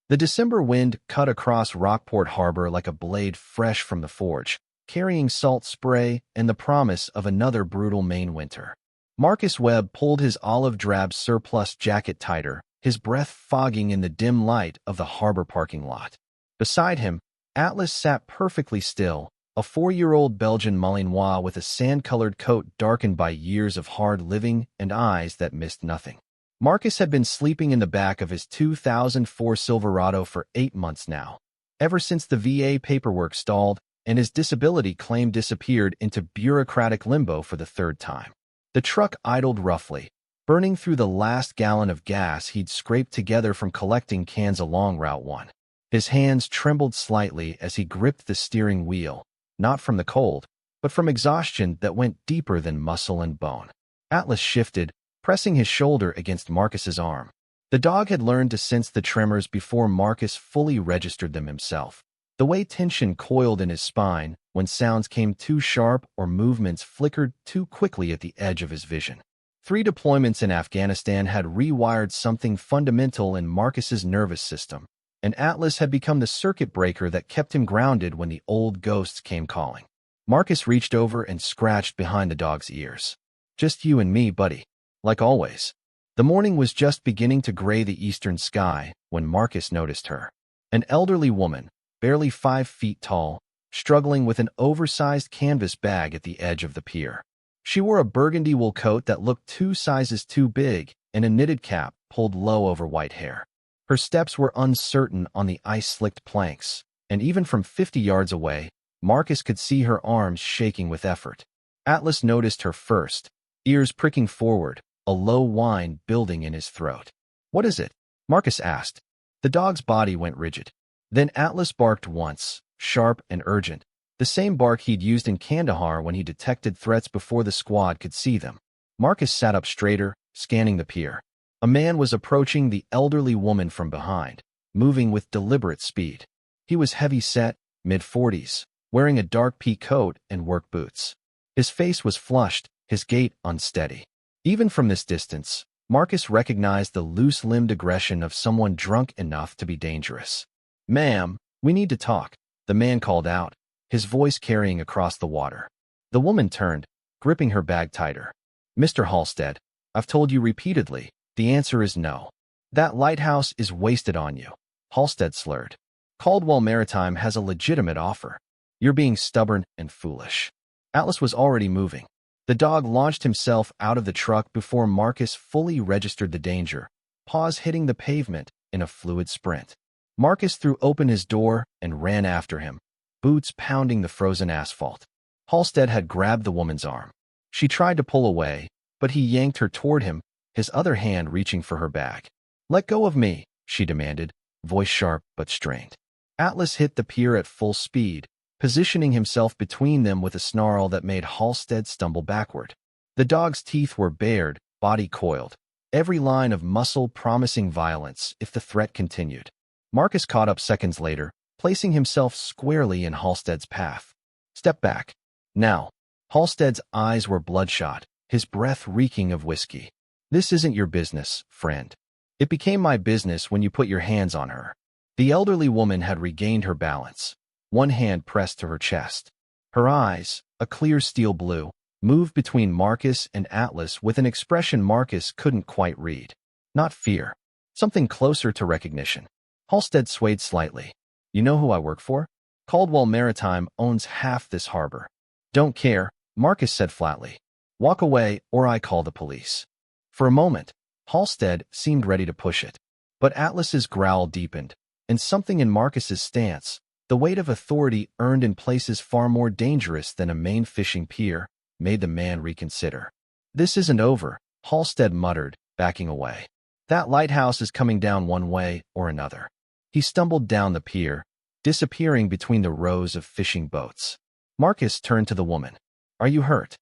The December wind cut across Rockport Harbor like a blade fresh from the forge, carrying salt spray and the promise of another brutal Maine winter. Marcus Webb pulled his olive-drab surplus jacket tighter, his breath fogging in the dim light of the harbor parking lot. Beside him, Atlas sat perfectly still, a 4-year-old Belgian Malinois with a sand-colored coat darkened by years of hard living and eyes that missed nothing. Marcus had been sleeping in the back of his 2004 Silverado for 8 months now, ever since the VA paperwork stalled and his disability claim disappeared into bureaucratic limbo for the third time. The truck idled roughly, burning through the last gallon of gas he'd scraped together from collecting cans along Route 1. His hands trembled slightly as he gripped the steering wheel, not from the cold, but from exhaustion that went deeper than muscle and bone. Atlas shifted, pressing his shoulder against Marcus's arm. The dog had learned to sense the tremors before Marcus fully registered them himself. The way tension coiled in his spine when sounds came too sharp or movements flickered too quickly at the edge of his vision. 3 deployments in Afghanistan had rewired something fundamental in Marcus's nervous system, and Atlas had become the circuit breaker that kept him grounded when the old ghosts came calling. Marcus reached over and scratched behind the dog's ears. "Just you and me, buddy." Like always. The morning was just beginning to gray the eastern sky when Marcus noticed her. An elderly woman, barely 5 feet tall, struggling with an oversized canvas bag at the edge of the pier. She wore a burgundy wool coat that looked 2 sizes too big and a knitted cap pulled low over white hair. Her steps were uncertain on the ice-slicked planks, and even from 50 yards away, Marcus could see her arms shaking with effort. Atlas noticed her first, ears pricking forward, a low whine building in his throat. "What is it?" Marcus asked. The dog's body went rigid. Then Atlas barked once, sharp and urgent, the same bark he'd used in Kandahar when he detected threats before the squad could see them. Marcus sat up straighter, scanning the pier. A man was approaching the elderly woman from behind, moving with deliberate speed. He was heavy-set, mid-40s, wearing a dark pea coat and work boots. His face was flushed, his gait unsteady. Even from this distance, Marcus recognized the loose-limbed aggression of someone drunk enough to be dangerous. "Ma'am, we need to talk," the man called out, his voice carrying across the water. The woman turned, gripping her bag tighter. "Mr. Halstead, I've told you repeatedly, the answer is no. That lighthouse is wasted on you." Halstead slurred. "Caldwell Maritime has a legitimate offer. You're being stubborn and foolish." Atlas was already moving. The dog launched himself out of the truck before Marcus fully registered the danger, paws hitting the pavement in a fluid sprint. Marcus threw open his door and ran after him, boots pounding the frozen asphalt. Halstead had grabbed the woman's arm. She tried to pull away, but he yanked her toward him, his other hand reaching for her bag. "Let go of me," she demanded, voice sharp but strained. Atlas hit the pier at full speed, positioning himself between them with a snarl that made Halstead stumble backward. The dog's teeth were bared, body coiled, every line of muscle promising violence if the threat continued. Marcus caught up seconds later, placing himself squarely in Halstead's path. "Step back. Now." Halstead's eyes were bloodshot, his breath reeking of whiskey. "This isn't your business, friend. It became my business when you put your hands on her." The elderly woman had regained her balance, one hand pressed to her chest. Her eyes, a clear steel blue, moved between Marcus and Atlas with an expression Marcus couldn't quite read. Not fear. Something closer to recognition. Halstead swayed slightly. "You know who I work for? Caldwell Maritime owns half this harbor." "Don't care," Marcus said flatly. "Walk away or I call the police." For a moment, Halstead seemed ready to push it. But Atlas's growl deepened, and something in Marcus's stance, the weight of authority earned in places far more dangerous than a Maine fishing pier, made the man reconsider. "This isn't over," Halstead muttered, backing away. "That lighthouse is coming down one way or another." He stumbled down the pier, disappearing between the rows of fishing boats. Marcus turned to the woman. "Are you hurt?"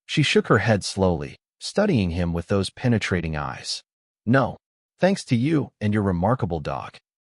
She shook her head slowly, studying him with those penetrating eyes. "No, thanks to you and your remarkable dog."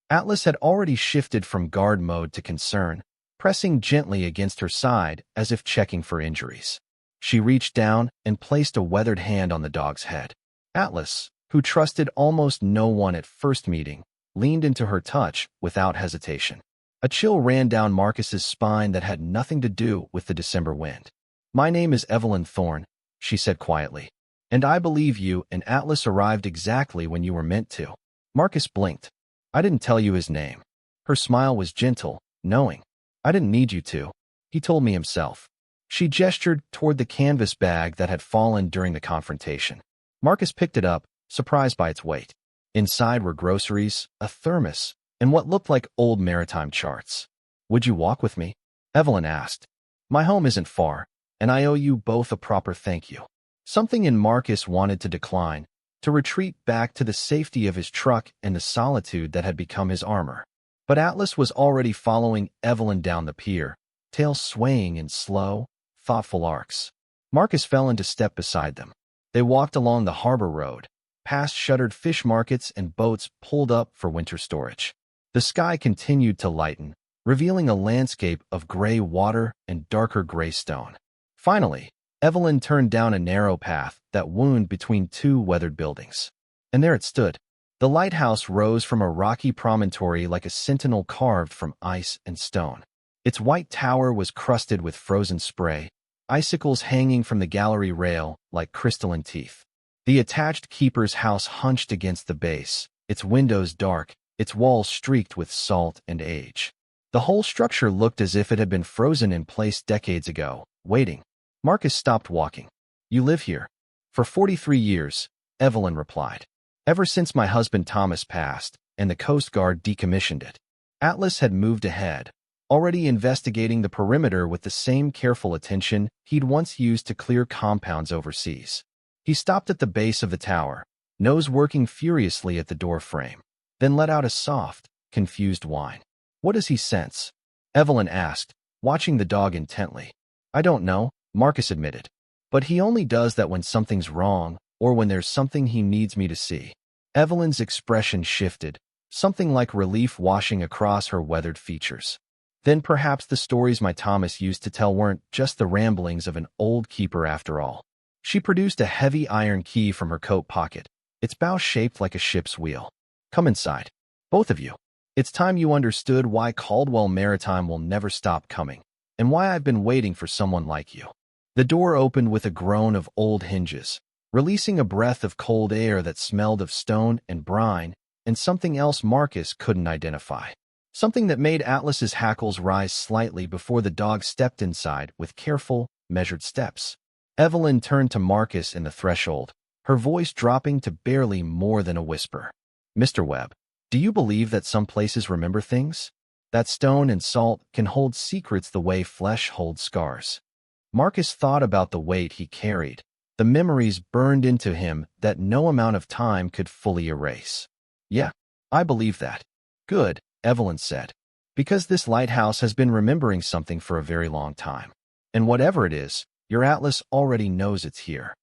Atlas had already shifted from guard mode to concern, pressing gently against her side as if checking for injuries. She reached down and placed a weathered hand on the dog's head. Atlas, who trusted almost no one at first meeting, leaned into her touch without hesitation. A chill ran down Marcus's spine that had nothing to do with the December wind. "My name is Evelyn Thorne," she said quietly. "And I believe you and Atlas arrived exactly when you were meant to." Marcus blinked. "I didn't tell you his name." Her smile was gentle, knowing. "I didn't need you to. He told me himself." She gestured toward the canvas bag that had fallen during the confrontation. Marcus picked it up, surprised by its weight. Inside were groceries, a thermos, and what looked like old maritime charts. "Would you walk with me?" Evelyn asked. "My home isn't far, and I owe you both a proper thank you." Something in Marcus wanted to decline, to retreat back to the safety of his truck and the solitude that had become his armor. But Atlas was already following Evelyn down the pier, tail swaying in slow, thoughtful arcs. Marcus fell into step beside them. They walked along the harbor road, past shuttered fish markets and boats pulled up for winter storage. The sky continued to lighten, revealing a landscape of gray water and darker gray stone. Finally, Evelyn turned down a narrow path that wound between two weathered buildings. And there it stood. The lighthouse rose from a rocky promontory like a sentinel carved from ice and stone. Its white tower was crusted with frozen spray, icicles hanging from the gallery rail like crystalline teeth. The attached keeper's house hunched against the base, its windows dark, its walls streaked with salt and age. The whole structure looked as if it had been frozen in place decades ago, waiting. Marcus stopped walking. "You live here?" "For 43 years, Evelyn replied. "Ever since my husband Thomas passed, and the Coast Guard decommissioned it." Atlas had moved ahead, already investigating the perimeter with the same careful attention he'd once used to clear compounds overseas. He stopped at the base of the tower, nose working furiously at the door frame, then let out a soft, confused whine. "What does he sense?" Evelyn asked, watching the dog intently. "I don't know," Marcus admitted. "But he only does that when something's wrong, or when there's something he needs me to see." Evelyn's expression shifted, something like relief washing across her weathered features. "Then perhaps the stories my Thomas used to tell weren't just the ramblings of an old keeper after all." She produced a heavy iron key from her coat pocket, its bow shaped like a ship's wheel. "Come inside. Both of you. It's time you understood why Caldwell Maritime will never stop coming, and why I've been waiting for someone like you." The door opened with a groan of old hinges, releasing a breath of cold air that smelled of stone and brine, and something else Marcus couldn't identify. Something that made Atlas's hackles rise slightly before the dog stepped inside with careful, measured steps. Evelyn turned to Marcus in the threshold, her voice dropping to barely more than a whisper. "Mr. Webb, do you believe that some places remember things? That stone and salt can hold secrets the way flesh holds scars?" Marcus thought about the weight he carried, the memories burned into him that no amount of time could fully erase. "Yeah, I believe that." "Good," Evelyn said, "because this lighthouse has been remembering something for a very long time. And whatever it is, your Atlas already knows it's here."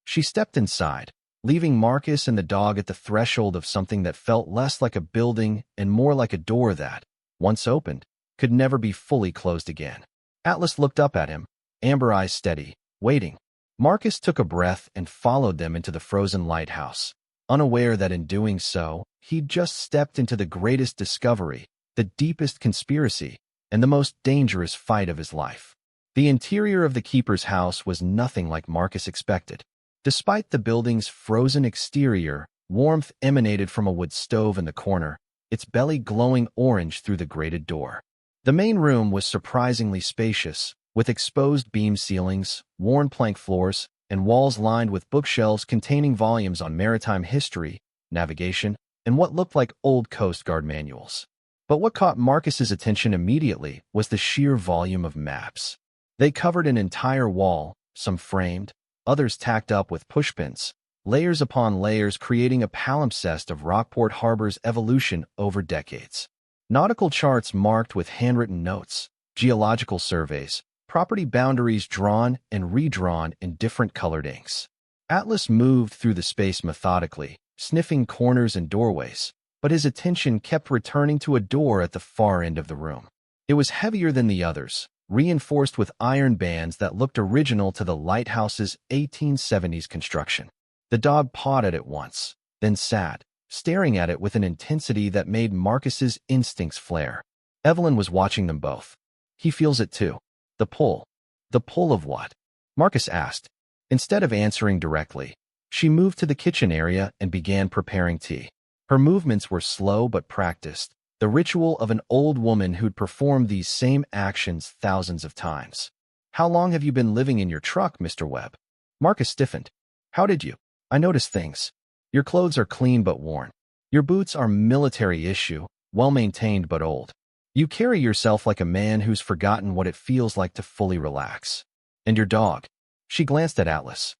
She stepped inside, leaving Marcus and the dog at the threshold of something that felt less like a building and more like a door that, once opened, could never be fully closed again. Atlas looked up at him, amber eyes steady, waiting. Marcus took a breath and followed them into the frozen lighthouse, unaware that in doing so, he'd just stepped into the greatest discovery, the deepest conspiracy, and the most dangerous fight of his life. The interior of the keeper's house was nothing like Marcus expected. Despite the building's frozen exterior, warmth emanated from a wood stove in the corner, its belly glowing orange through the grated door. The main room was surprisingly spacious, with exposed beam ceilings, worn plank floors, and walls lined with bookshelves containing volumes on maritime history, navigation, and what looked like old Coast Guard manuals. But what caught Marcus's attention immediately was the sheer volume of maps. They covered an entire wall, some framed, others tacked up with pushpins, layers upon layers creating a palimpsest of Rockport Harbor's evolution over decades. Nautical charts marked with handwritten notes, geological surveys, property boundaries drawn and redrawn in different colored inks. Atlas moved through the space methodically, sniffing corners and doorways, but his attention kept returning to a door at the far end of the room. It was heavier than the others, reinforced with iron bands that looked original to the lighthouse's 1870s construction. The dog pawed at it once, then sat, staring at it with an intensity that made Marcus's instincts flare. Evelyn was watching them both. He feels it too. The pull. The pull of what? Marcus asked. Instead of answering directly, she moved to the kitchen area and began preparing tea. Her movements were slow but practiced, the ritual of an old woman who'd performed these same actions thousands of times. How long have you been living in your truck, Mr. Webb? Marcus stiffened. How did you? I noticed things. Your clothes are clean but worn. Your boots are military issue, well-maintained but old. You carry yourself like a man who's forgotten what it feels like to fully relax. And your dog? She glanced at Atlas.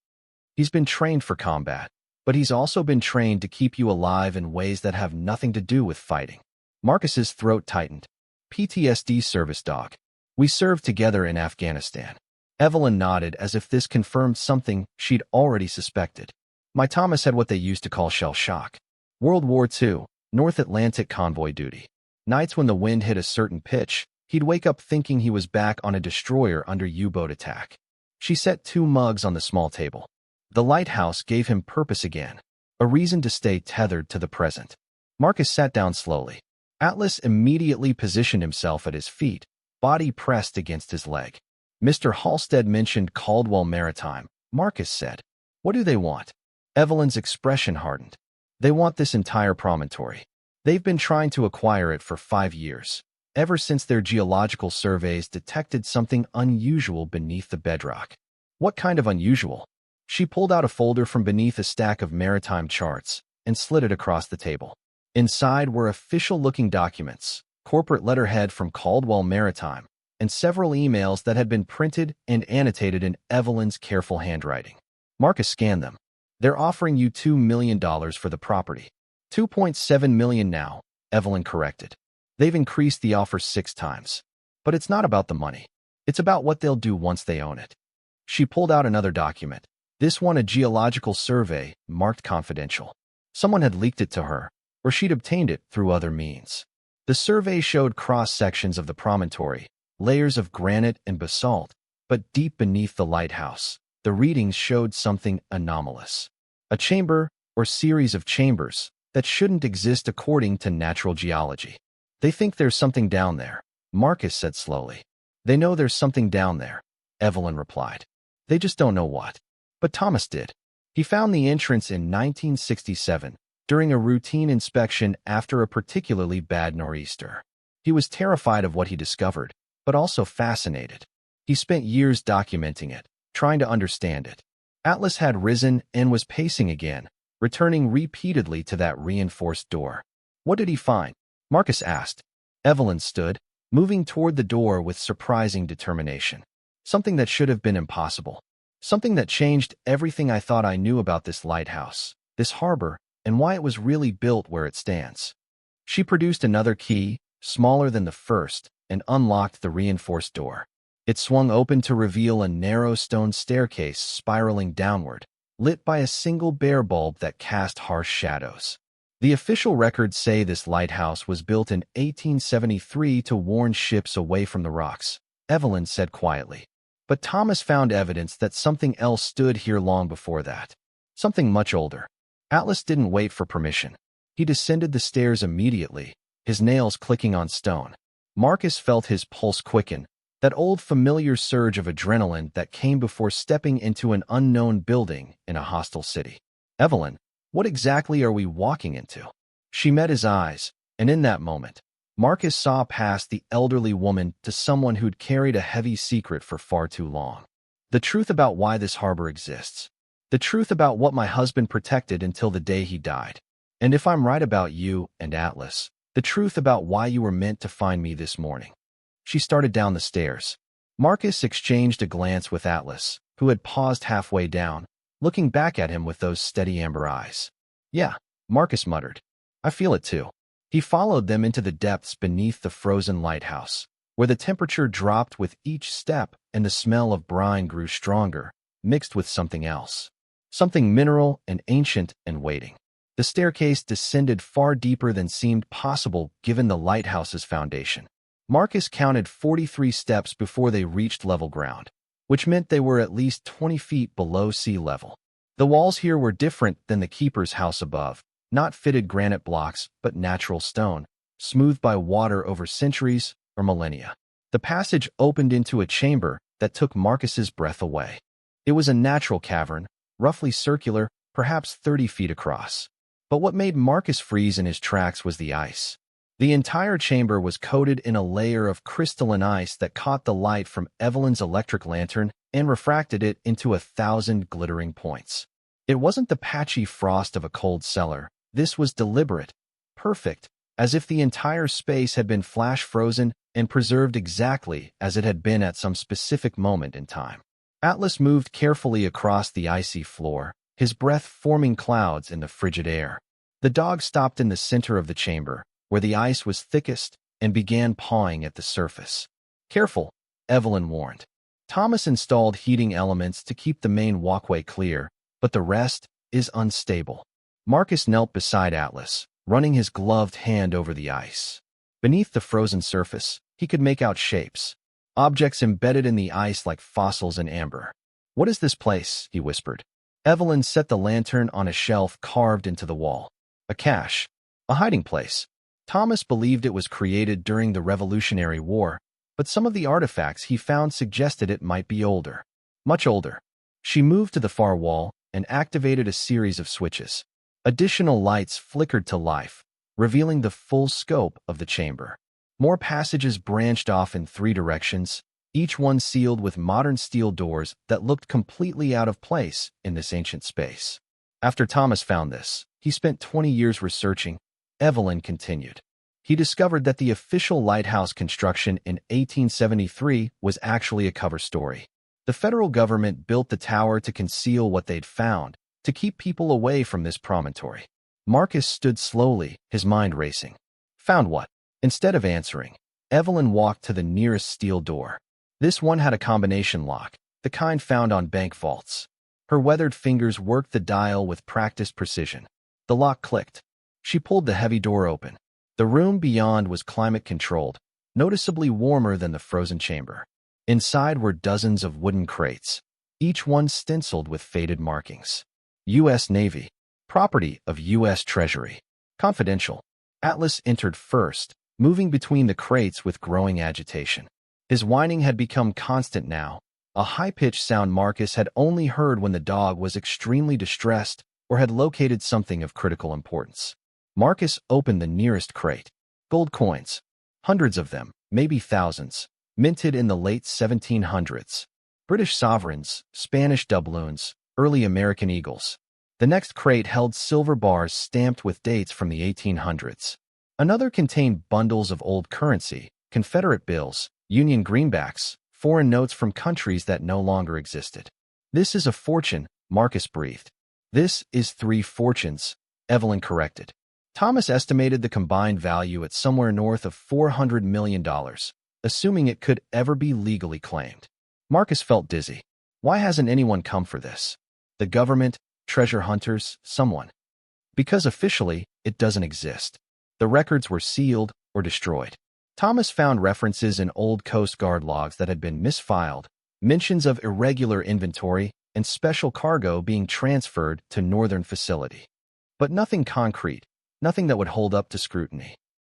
He's been trained for combat, but he's also been trained to keep you alive in ways that have nothing to do with fighting. Marcus's throat tightened. PTSD service dog. We served together in Afghanistan. Evelyn nodded as if this confirmed something she'd already suspected. My Thomas had what they used to call shell shock. World War II, North Atlantic convoy duty. Nights when the wind hit a certain pitch, he'd wake up thinking he was back on a destroyer under U-boat attack. She set 2 mugs on the small table. The Lighthouse gave him purpose again, a reason to stay tethered to the present. Marcus sat down slowly. Atlas immediately positioned himself at his feet, body pressed against his leg. Mr. Halstead mentioned Caldwell Maritime, Marcus said. What do they want? Evelyn's expression hardened. They want this entire promontory. They've been trying to acquire it for 5 years, ever since their geological surveys detected something unusual beneath the bedrock. What kind of unusual? She pulled out a folder from beneath a stack of maritime charts and slid it across the table. Inside were official-looking documents, corporate letterhead from Caldwell Maritime, and several emails that had been printed and annotated in Evelyn's careful handwriting. Marcus scanned them. They're offering you $2 million for the property. $2.7 million now, Evelyn corrected. They've increased the offer 6 times. But it's not about the money. It's about what they'll do once they own it. She pulled out another document. This one a geological survey, marked confidential. Someone had leaked it to her, or she'd obtained it through other means. The survey showed cross-sections of the promontory, layers of granite and basalt, but deep beneath the lighthouse, the readings showed something anomalous. A chamber, or series of chambers, that shouldn't exist according to natural geology. They think there's something down there, Marcus said slowly. They know there's something down there, Evelyn replied. They just don't know what. But Thomas did. He found the entrance in 1967, during a routine inspection after a particularly bad nor'easter. He was terrified of what he discovered, but also fascinated. He spent years documenting it, trying to understand it. Atlas had risen and was pacing again, returning repeatedly to that reinforced door. What did he find? Marcus asked. Evelyn stood, moving toward the door with surprising determination. Something that should have been impossible. Something that changed everything I thought I knew about this lighthouse, this harbor, and why it was really built where it stands. She produced another key, smaller than the first, and unlocked the reinforced door. It swung open to reveal a narrow stone staircase spiraling downward, lit by a single bare bulb that cast harsh shadows. The official records say this lighthouse was built in 1873 to warn ships away from the rocks, Evelyn said quietly. But Thomas found evidence that something else stood here long before that. Something much older. Atlas didn't wait for permission. He descended the stairs immediately, his nails clicking on stone. Marcus felt his pulse quicken, that old familiar surge of adrenaline that came before stepping into an unknown building in a hostile city. Evelyn, what exactly are we walking into? She met his eyes, and in that moment, Marcus saw past the elderly woman to someone who'd carried a heavy secret for far too long. The truth about why this harbor exists. The truth about what my husband protected until the day he died. And if I'm right about you and Atlas, the truth about why you were meant to find me this morning. She started down the stairs. Marcus exchanged a glance with Atlas, who had paused halfway down, looking back at him with those steady amber eyes. Yeah, Marcus muttered. I feel it too. He followed them into the depths beneath the frozen lighthouse, where the temperature dropped with each step and the smell of brine grew stronger, mixed with something else. Something mineral and ancient and waiting. The staircase descended far deeper than seemed possible given the lighthouse's foundation. Marcus counted 43 steps before they reached level ground, which meant they were at least 20 feet below sea level. The walls here were different than the keeper's house above, not fitted granite blocks, but natural stone, smoothed by water over centuries or millennia. The passage opened into a chamber that took Marcus's breath away. It was a natural cavern, roughly circular, perhaps 30 feet across. But what made Marcus freeze in his tracks was the ice. The entire chamber was coated in a layer of crystalline ice that caught the light from Evelyn's electric lantern and refracted it into 1,000 glittering points. It wasn't the patchy frost of a cold cellar. This was deliberate, perfect, as if the entire space had been flash-frozen and preserved exactly as it had been at some specific moment in time. Atlas moved carefully across the icy floor, his breath forming clouds in the frigid air. The dog stopped in the center of the chamber, where the ice was thickest, and began pawing at the surface. "Careful," Evelyn warned. Thomas installed heating elements to keep the main walkway clear, but the rest is unstable. Marcus knelt beside Atlas, running his gloved hand over the ice. Beneath the frozen surface, he could make out shapes, objects embedded in the ice like fossils in amber. "What is this place?" he whispered. Evelyn set the lantern on a shelf carved into the wall. "A cache. A hiding place." Thomas believed it was created during the Revolutionary War, but some of the artifacts he found suggested it might be older. Much older. She moved to the far wall and activated a series of switches. Additional lights flickered to life, revealing the full scope of the chamber. More passages branched off in 3 directions, each one sealed with modern steel doors that looked completely out of place in this ancient space. After Thomas found this, he spent 20 years researching. Evelyn continued. He discovered that the official lighthouse construction in 1873 was actually a cover story. The federal government built the tower to conceal what they'd found, to keep people away from this promontory. Marcus stood slowly, his mind racing. "Found what?" Instead of answering, Evelyn walked to the nearest steel door. This one had a combination lock, the kind found on bank vaults. Her weathered fingers worked the dial with practiced precision. The lock clicked. She pulled the heavy door open. The room beyond was climate-controlled, noticeably warmer than the frozen chamber. Inside were dozens of wooden crates, each one stenciled with faded markings. U.S. Navy. Property of U.S. Treasury. Confidential. Atlas entered first, moving between the crates with growing agitation. His whining had become constant now, a high-pitched sound Marcus had only heard when the dog was extremely distressed or had located something of critical importance. Marcus opened the nearest crate. Gold coins. Hundreds of them, maybe thousands, minted in the late 1700s. British sovereigns, Spanish doubloons, early American eagles. The next crate held silver bars stamped with dates from the 1800s. Another contained bundles of old currency, Confederate bills, Union greenbacks, foreign notes from countries that no longer existed. "This is a fortune," Marcus breathed. "This is 3 fortunes," Evelyn corrected. Thomas estimated the combined value at somewhere north of $400 million, assuming it could ever be legally claimed. Marcus felt dizzy. Why hasn't anyone come for this? The government, treasure hunters, someone. Because officially, it doesn't exist. The records were sealed or destroyed. Thomas found references in old Coast Guard logs that had been misfiled, mentions of irregular inventory, and special cargo being transferred to northern facility. But nothing concrete, nothing that would hold up to scrutiny.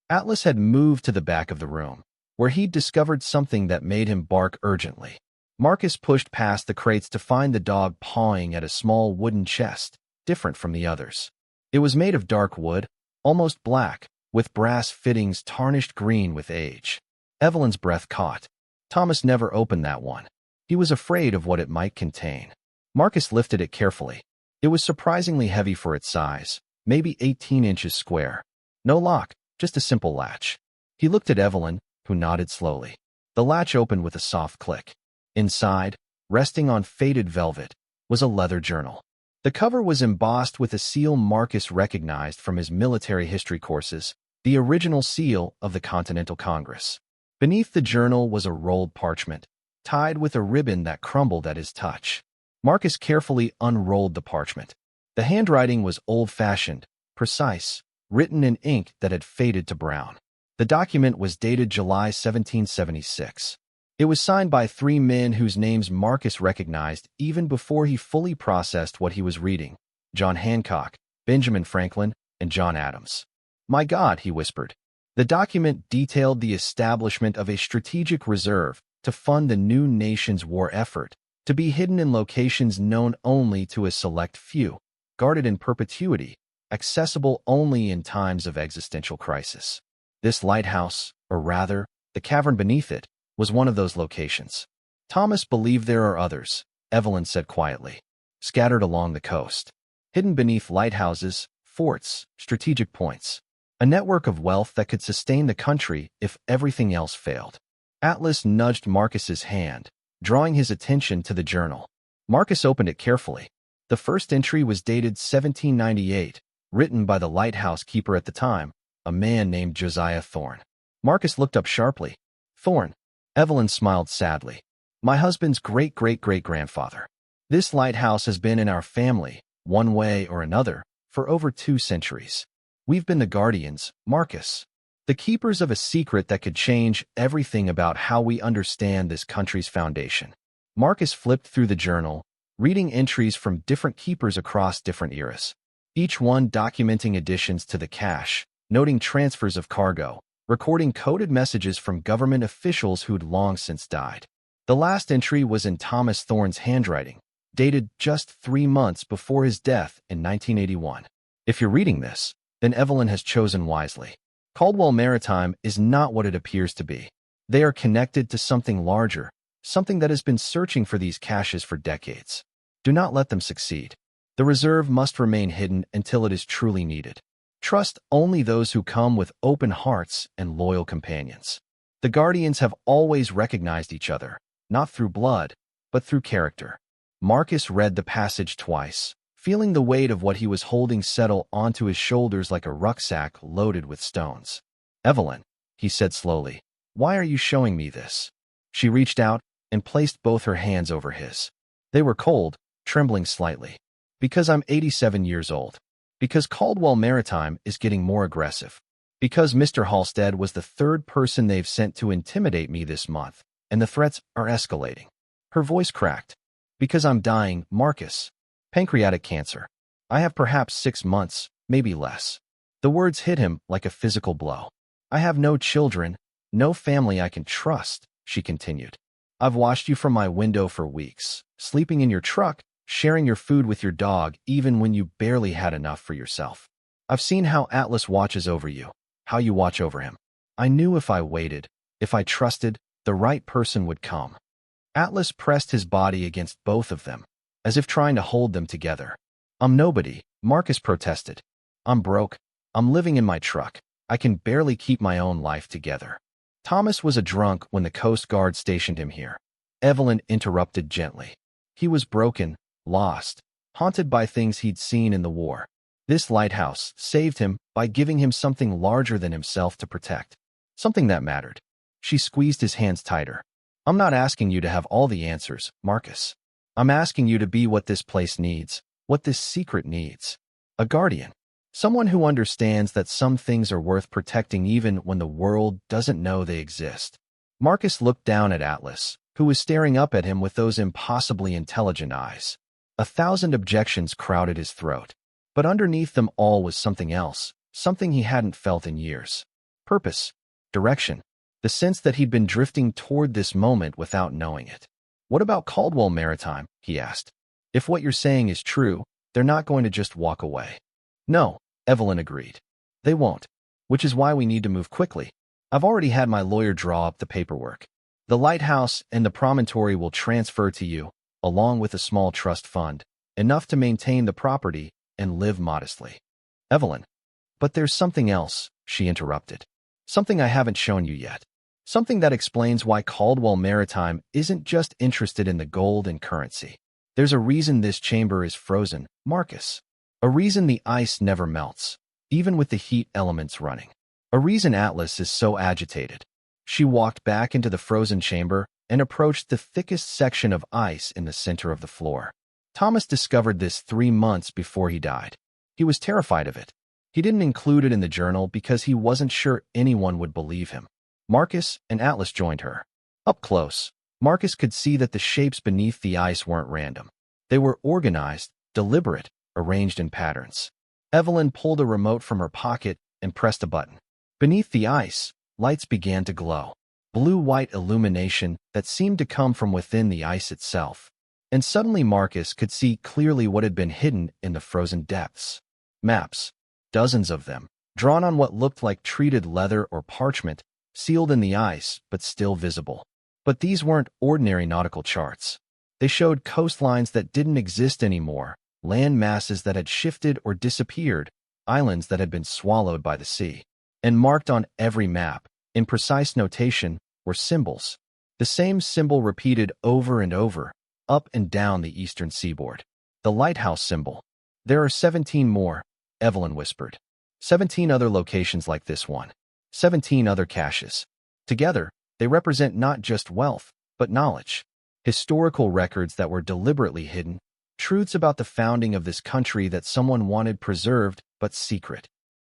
Atlas had moved to the back of the room, where he'd discovered something that made him bark urgently. Marcus pushed past the crates to find the dog pawing at a small wooden chest, different from the others. It was made of dark wood, almost black, with brass fittings tarnished green with age. Evelyn's breath caught. Thomas never opened that one. He was afraid of what it might contain. Marcus lifted it carefully. It was surprisingly heavy for its size, maybe 18 inches square. No lock, just a simple latch. He looked at Evelyn, who nodded slowly. The latch opened with a soft click. Inside, resting on faded velvet, was a leather journal. The cover was embossed with a seal Marcus recognized from his military history courses, the original seal of the Continental Congress. Beneath the journal was a rolled parchment, tied with a ribbon that crumbled at his touch. Marcus carefully unrolled the parchment. The handwriting was old-fashioned, precise, written in ink that had faded to brown. The document was dated July 1776. It was signed by 3 men whose names Marcus recognized even before he fully processed what he was reading: John Hancock, Benjamin Franklin, and John Adams. My God, he whispered. The document detailed the establishment of a strategic reserve to fund the new nation's war effort, to be hidden in locations known only to a select few, guarded in perpetuity, accessible only in times of existential crisis. This lighthouse, or rather, the cavern beneath it, was one of those locations. Thomas believed there are others, Evelyn said quietly, scattered along the coast, hidden beneath lighthouses, forts, strategic points, a network of wealth that could sustain the country if everything else failed. Atlas nudged Marcus's hand, drawing his attention to the journal. Marcus opened it carefully. The first entry was dated 1798, written by the lighthouse keeper at the time, a man named Josiah Thorne. Marcus looked up sharply. Thorne. Evelyn smiled sadly. My husband's great-great-great-grandfather. This lighthouse has been in our family, one way or another, for over 2 centuries. We've been the guardians, Marcus, the keepers of a secret that could change everything about how we understand this country's foundation. Marcus flipped through the journal, reading entries from different keepers across different eras, each one documenting additions to the cache, noting transfers of cargo, recording coded messages from government officials who'd long since died. The last entry was in Thomas Thorne's handwriting, dated just 3 months before his death in 1981. If you're reading this, then Evelyn has chosen wisely. Caldwell Maritime is not what it appears to be. They are connected to something larger, something that has been searching for these caches for decades. Do not let them succeed. The reserve must remain hidden until it is truly needed. Trust only those who come with open hearts and loyal companions. The Guardians have always recognized each other, not through blood, but through character. Marcus read the passage twice, feeling the weight of what he was holding settle onto his shoulders like a rucksack loaded with stones. Evelyn, he said slowly, why are you showing me this? She reached out and placed both her hands over his. They were cold, trembling slightly. Because I'm 87 years old. Because Caldwell Maritime is getting more aggressive. Because Mr. Halstead was the 3rd person they've sent to intimidate me this month, and the threats are escalating. Her voice cracked. Because I'm dying, Marcus. Pancreatic cancer. I have perhaps 6 months, maybe less. The words hit him like a physical blow. I have no children, no family I can trust, she continued. I've watched you from my window for weeks, sleeping in your truck, sharing your food with your dog even when you barely had enough for yourself. I've seen how Atlas watches over you, how you watch over him. I knew if I waited, if I trusted, the right person would come. Atlas pressed his body against both of them, as if trying to hold them together. I'm nobody, Marcus protested. I'm broke. I'm living in my truck. I can barely keep my own life together. Thomas was a drunk when the Coast Guard stationed him here. Evelyn interrupted gently. He was broken, lost, haunted by things he'd seen in the war. This lighthouse saved him by giving him something larger than himself to protect. Something that mattered. She squeezed his hands tighter. I'm not asking you to have all the answers, Marcus. I'm asking you to be what this place needs, what this secret needs. A guardian. Someone who understands that some things are worth protecting even when the world doesn't know they exist. Marcus looked down at Atlas, who was staring up at him with those impossibly intelligent eyes. 1,000 objections crowded his throat. But underneath them all was something else, something he hadn't felt in years. Purpose, direction, the sense that he'd been drifting toward this moment without knowing it. What about Caldwell Maritime? He asked. If what you're saying is true, they're not going to just walk away. No, Evelyn agreed. They won't. Which is why we need to move quickly. I've already had my lawyer draw up the paperwork. The lighthouse and the promontory will transfer to you, along with a small trust fund, enough to maintain the property and live modestly. Evelyn. But there's something else, she interrupted. Something I haven't shown you yet. Something that explains why Caldwell Maritime isn't just interested in the gold and currency. There's a reason this chamber is frozen, Marcus. A reason the ice never melts, even with the heat elements running. A reason Atlas is so agitated. She walked back into the frozen chamber and approached the thickest section of ice in the center of the floor. Thomas discovered this 3 months before he died. He was terrified of it. He didn't include it in the journal because he wasn't sure anyone would believe him. Marcus and Atlas joined her. Up close, Marcus could see that the shapes beneath the ice weren't random. They were organized, deliberate, arranged in patterns. Evelyn pulled a remote from her pocket and pressed a button. Beneath the ice, lights began to glow. Blue-white illumination that seemed to come from within the ice itself. And suddenly Marcus could see clearly what had been hidden in the frozen depths. Maps, dozens of them, drawn on what looked like treated leather or parchment, sealed in the ice but still visible. But these weren't ordinary nautical charts. They showed coastlines that didn't exist anymore, land masses that had shifted or disappeared, islands that had been swallowed by the sea. And marked on every map, in precise notation, were symbols. The same symbol repeated over and over, up and down the eastern seaboard. The lighthouse symbol. There are 17 more, Evelyn whispered. 17 other locations like this one. 17 other caches. Together, they represent not just wealth, but knowledge. Historical records that were deliberately hidden, truths about the founding of this country that someone wanted preserved but secret.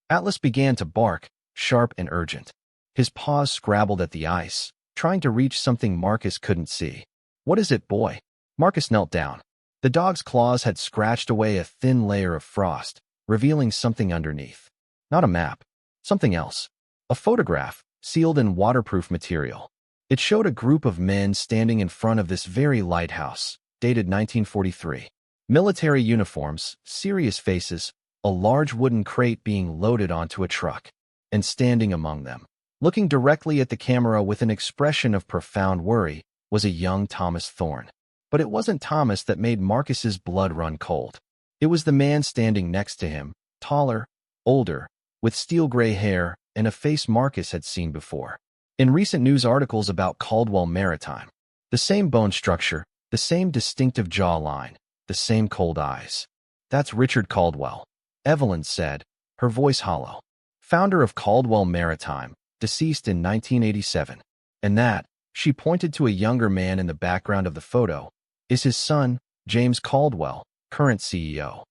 Atlas began to bark, sharp and urgent. His paws scrabbled at the ice, trying to reach something Marcus couldn't see. "What is it, boy?" Marcus knelt down. The dog's claws had scratched away a thin layer of frost, revealing something underneath. Not a map. Something else. A photograph, sealed in waterproof material. It showed a group of men standing in front of this very lighthouse, dated 1943. Military uniforms, serious faces, a large wooden crate being loaded onto a truck. And standing among them, looking directly at the camera with an expression of profound worry, was a young Thomas Thorne. But it wasn't Thomas that made Marcus's blood run cold. It was the man standing next to him, taller, older, with steel-gray hair and a face Marcus had seen before. In recent news articles about Caldwell Maritime. The same bone structure, the same distinctive jawline, the same cold eyes. "That's Richard Caldwell," Evelyn said, her voice hollow. "Founder of Caldwell Maritime, deceased in 1987. And that," she pointed to a younger man in the background of the photo, "is his son, James Caldwell, current CEO."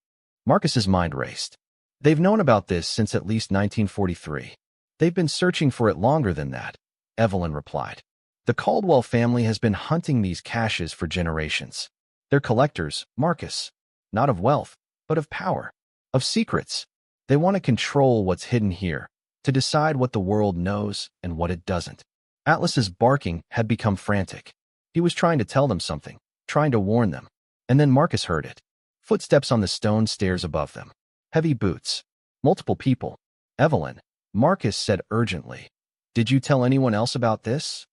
Marcus's mind raced. They've known about this since at least 1943. They've been searching for it longer than that, Evelyn replied. The Caldwell family has been hunting these caches for generations. They're collectors, Marcus. Not of wealth, but of power. Of secrets. They want to control what's hidden here, to decide what the world knows and what it doesn't. Atlas's barking had become frantic. He was trying to tell them something, trying to warn them. And then Marcus heard it. Footsteps on the stone stairs above them. Heavy boots. Multiple people. "Evelyn," Marcus said urgently. "Did you tell anyone else about this?"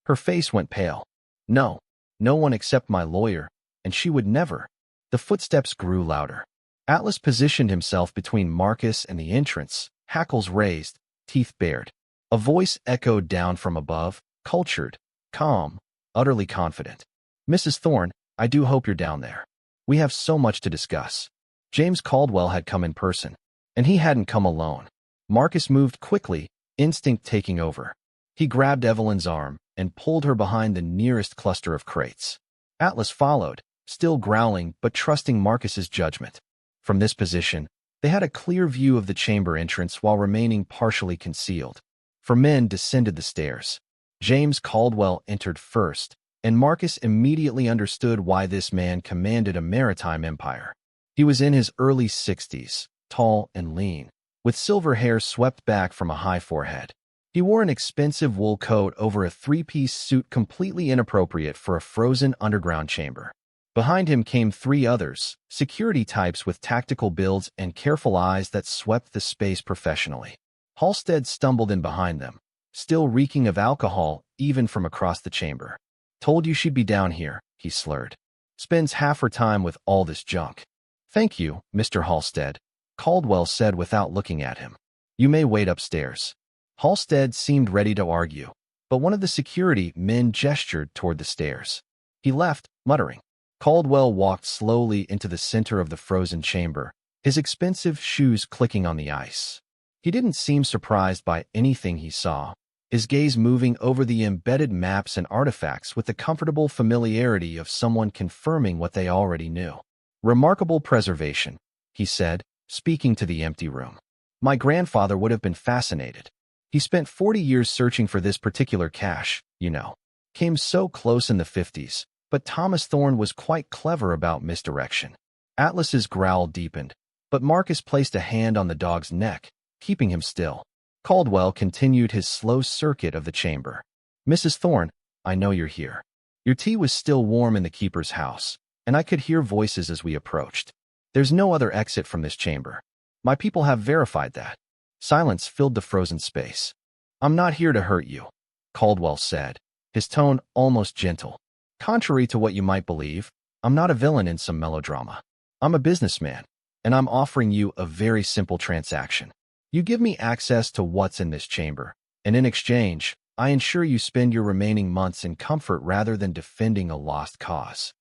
Her face went pale. "No. No one except my lawyer, and she would never." The footsteps grew louder. Atlas positioned himself between Marcus and the entrance, hackles raised, teeth bared. A voice echoed down from above, cultured, calm, utterly confident. "Mrs. Thorne, I do hope you're down there. We have so much to discuss." James Caldwell had come in person, and he hadn't come alone. Marcus moved quickly, instinct taking over. He grabbed Evelyn's arm and pulled her behind the nearest cluster of crates. Atlas followed, still growling but trusting Marcus's judgment. From this position, they had a clear view of the chamber entrance while remaining partially concealed. 4 men descended the stairs. James Caldwell entered first, and Marcus immediately understood why this man commanded a maritime empire. He was in his early 60s, tall and lean, with silver hair swept back from a high forehead. He wore an expensive wool coat over a 3-piece suit completely inappropriate for a frozen underground chamber. Behind him came 3 others, security types with tactical builds and careful eyes that swept the space professionally. Halstead stumbled in behind them, still reeking of alcohol even from across the chamber. "Told you she'd be down here," he slurred. "Spends half her time with all this junk." "Thank you, Mr. Halstead," Caldwell said without looking at him. "You may wait upstairs." Halstead seemed ready to argue, but one of the security men gestured toward the stairs. He left, muttering. Caldwell walked slowly into the center of the frozen chamber, his expensive shoes clicking on the ice. He didn't seem surprised by anything he saw, his gaze moving over the embedded maps and artifacts with the comfortable familiarity of someone confirming what they already knew. "Remarkable preservation," he said, speaking to the empty room. "My grandfather would have been fascinated. He spent 40 years searching for this particular cache, you know. Came so close in the 50s, but Thomas Thorne was quite clever about misdirection." Atlas's growl deepened. but Marcus placed a hand on the dog's neck, keeping him still. Caldwell continued his slow circuit of the chamber. "Mrs. Thorne, I know you're here. Your tea was still warm in the keeper's house, and I could hear voices as we approached. There's no other exit from this chamber. My people have verified that." Silence filled the frozen space. "I'm not here to hurt you," Caldwell said, his tone almost gentle. "Contrary to what you might believe, I'm not a villain in some melodrama. I'm a businessman, and I'm offering you a very simple transaction. You give me access to what's in this chamber, and in exchange, I ensure you spend your remaining months in comfort rather than defending a lost cause."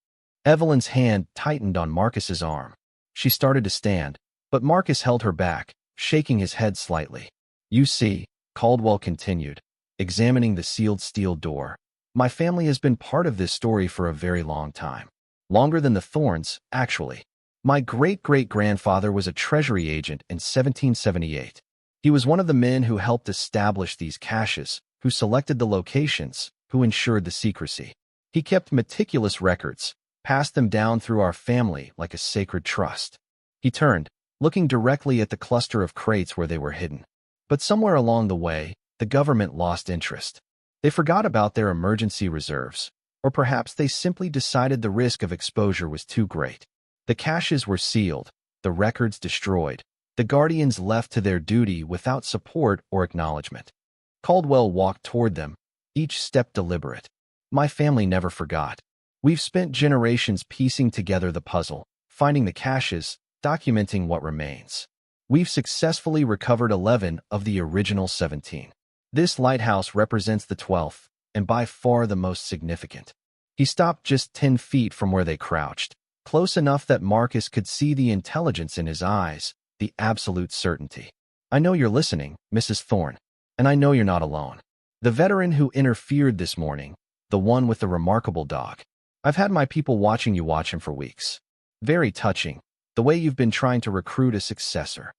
Evelyn's hand tightened on Marcus's arm. She started to stand, but Marcus held her back, shaking his head slightly. "You see," Caldwell continued, examining the sealed steel door, "my family has been part of this story for a very long time. Longer than the Thornes, actually. My great-great-grandfather was a treasury agent in 1778. He was one of the men who helped establish these caches, who selected the locations, who ensured the secrecy. He kept meticulous records, passed them down through our family like a sacred trust." He turned, looking directly at the cluster of crates where they were hidden. "But somewhere along the way, the government lost interest. They forgot about their emergency reserves, or perhaps they simply decided the risk of exposure was too great. The caches were sealed, the records destroyed, the guardians left to their duty without support or acknowledgement." Caldwell walked toward them, each step deliberate. "My family never forgot. We've spent generations piecing together the puzzle, finding the caches, documenting what remains. We've successfully recovered 11 of the original 17. This lighthouse represents the 12th, and by far the most significant." He stopped just 10 feet from where they crouched, close enough that Marcus could see the intelligence in his eyes, the absolute certainty. "I know you're listening, Mrs. Thorne, and I know you're not alone. The veteran who interfered this morning, the one with the remarkable dog. I've had my people watching you watch him for weeks. Very touching, the way you've been trying to recruit a successor."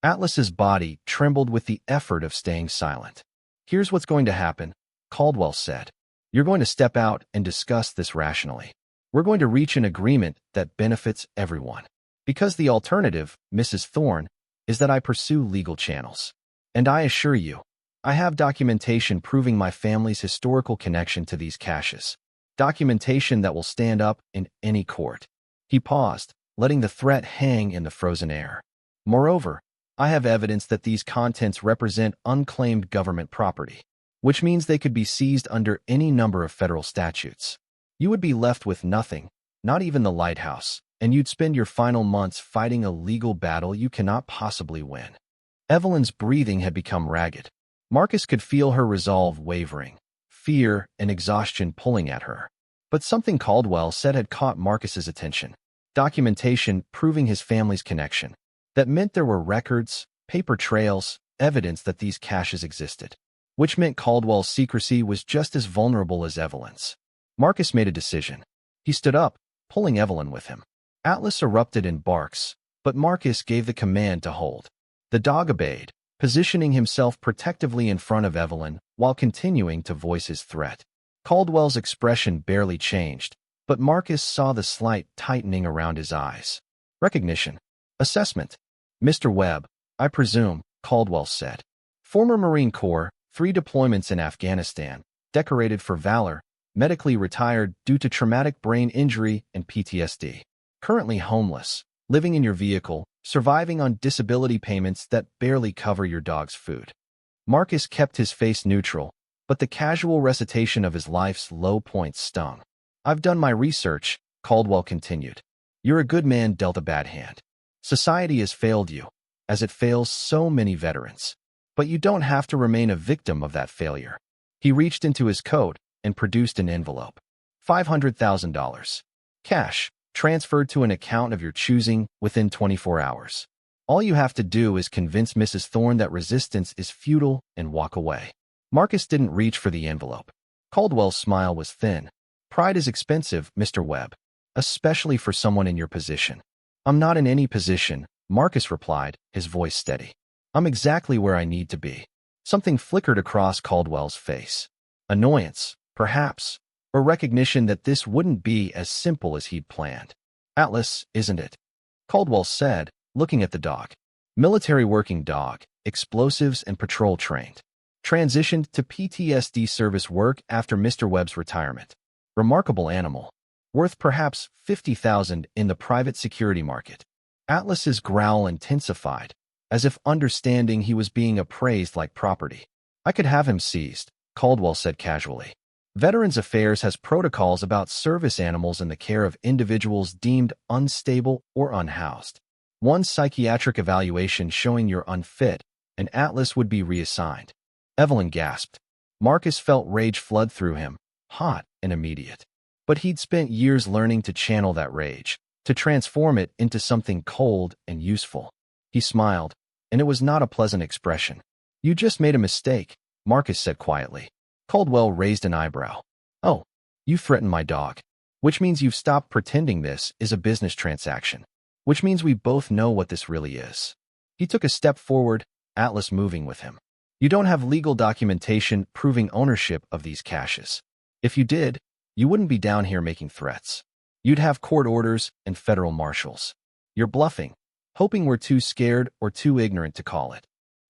Atlas's body trembled with the effort of staying silent. "Here's what's going to happen," Caldwell said. "You're going to step out and discuss this rationally. We're going to reach an agreement that benefits everyone. Because the alternative, Mrs. Thorne, is that I pursue legal channels. And I assure you, I have documentation proving my family's historical connection to these caches. Documentation that will stand up in any court." He paused, letting the threat hang in the frozen air. "Moreover, I have evidence that these contents represent unclaimed government property, which means they could be seized under any number of federal statutes. You would be left with nothing, not even the lighthouse, and you'd spend your final months fighting a legal battle you cannot possibly win." Evelyn's breathing had become ragged. Marcus could feel her resolve wavering, fear and exhaustion pulling at her. But something Caldwell said had caught Marcus's attention. Documentation proving his family's connection. That meant there were records, paper trails, evidence that these caches existed. Which meant Caldwell's secrecy was just as vulnerable as Evelyn's. Marcus made a decision. He stood up, pulling Evelyn with him. Atlas erupted in barks, but Marcus gave the command to hold. The dog obeyed, positioning himself protectively in front of Evelyn while continuing to voice his threat. Caldwell's expression barely changed, but Marcus saw the slight tightening around his eyes. "Recognition. Assessment. Mr. Webb, I presume," Caldwell said. "Former Marine Corps, 3 deployments in Afghanistan, decorated for valor, medically retired due to traumatic brain injury and PTSD. Currently homeless, living in your vehicle, surviving on disability payments that barely cover your dog's food." Marcus kept his face neutral, but the casual recitation of his life's low points stung. "I've done my research," Caldwell continued. "You're a good man dealt a bad hand. Society has failed you, as it fails so many veterans. But you don't have to remain a victim of that failure." He reached into his coat and produced an envelope. $500,000. Cash, transferred to an account of your choosing within 24 hours. All you have to do is convince Mrs. Thorne that resistance is futile and walk away. Marcus didn't reach for the envelope. Caldwell's smile was thin. "Pride is expensive, Mr. Webb, especially for someone in your position." "I'm not in any position," Marcus replied, his voice steady. "I'm exactly where I need to be." Something flickered across Caldwell's face. Annoyance, perhaps, or recognition that this wouldn't be as simple as he'd planned. "Atlas, isn't it?" Caldwell said, looking at the dog. Military working dog, explosives and patrol trained. Transitioned to PTSD service work after Mr. Webb's retirement. Remarkable animal. Worth perhaps $50,000 in the private security market. Atlas's growl intensified, as if understanding he was being appraised like property. I could have him seized, Caldwell said casually. Veterans Affairs has protocols about service animals in the care of individuals deemed unstable or unhoused. One psychiatric evaluation showing you're unfit, and Atlas would be reassigned. Evelyn gasped. Marcus felt rage flood through him, hot and immediate. But he'd spent years learning to channel that rage, to transform it into something cold and useful. He smiled, and it was not a pleasant expression. You just made a mistake, Marcus said quietly. Caldwell raised an eyebrow. Oh, you threatened my dog. Which means you've stopped pretending this is a business transaction. Which means we both know what this really is. He took a step forward, Atlas moving with him. You don't have legal documentation proving ownership of these caches. If you did, you wouldn't be down here making threats. You'd have court orders and federal marshals. You're bluffing, hoping we're too scared or too ignorant to call it.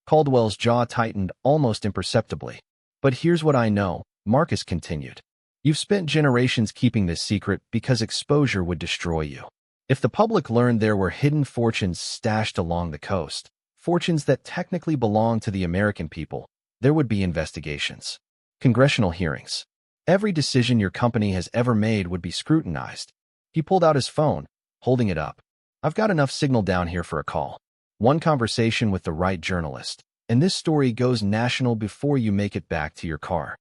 Caldwell's jaw tightened almost imperceptibly. But here's what I know, Marcus continued. You've spent generations keeping this secret because exposure would destroy you. If the public learned there were hidden fortunes stashed along the coast, fortunes that technically belong to the American people, there would be investigations. Congressional hearings. Every decision your company has ever made would be scrutinized. He pulled out his phone, holding it up. I've got enough signal down here for a call. One conversation with the right journalist, and this story goes national before you make it back to your car.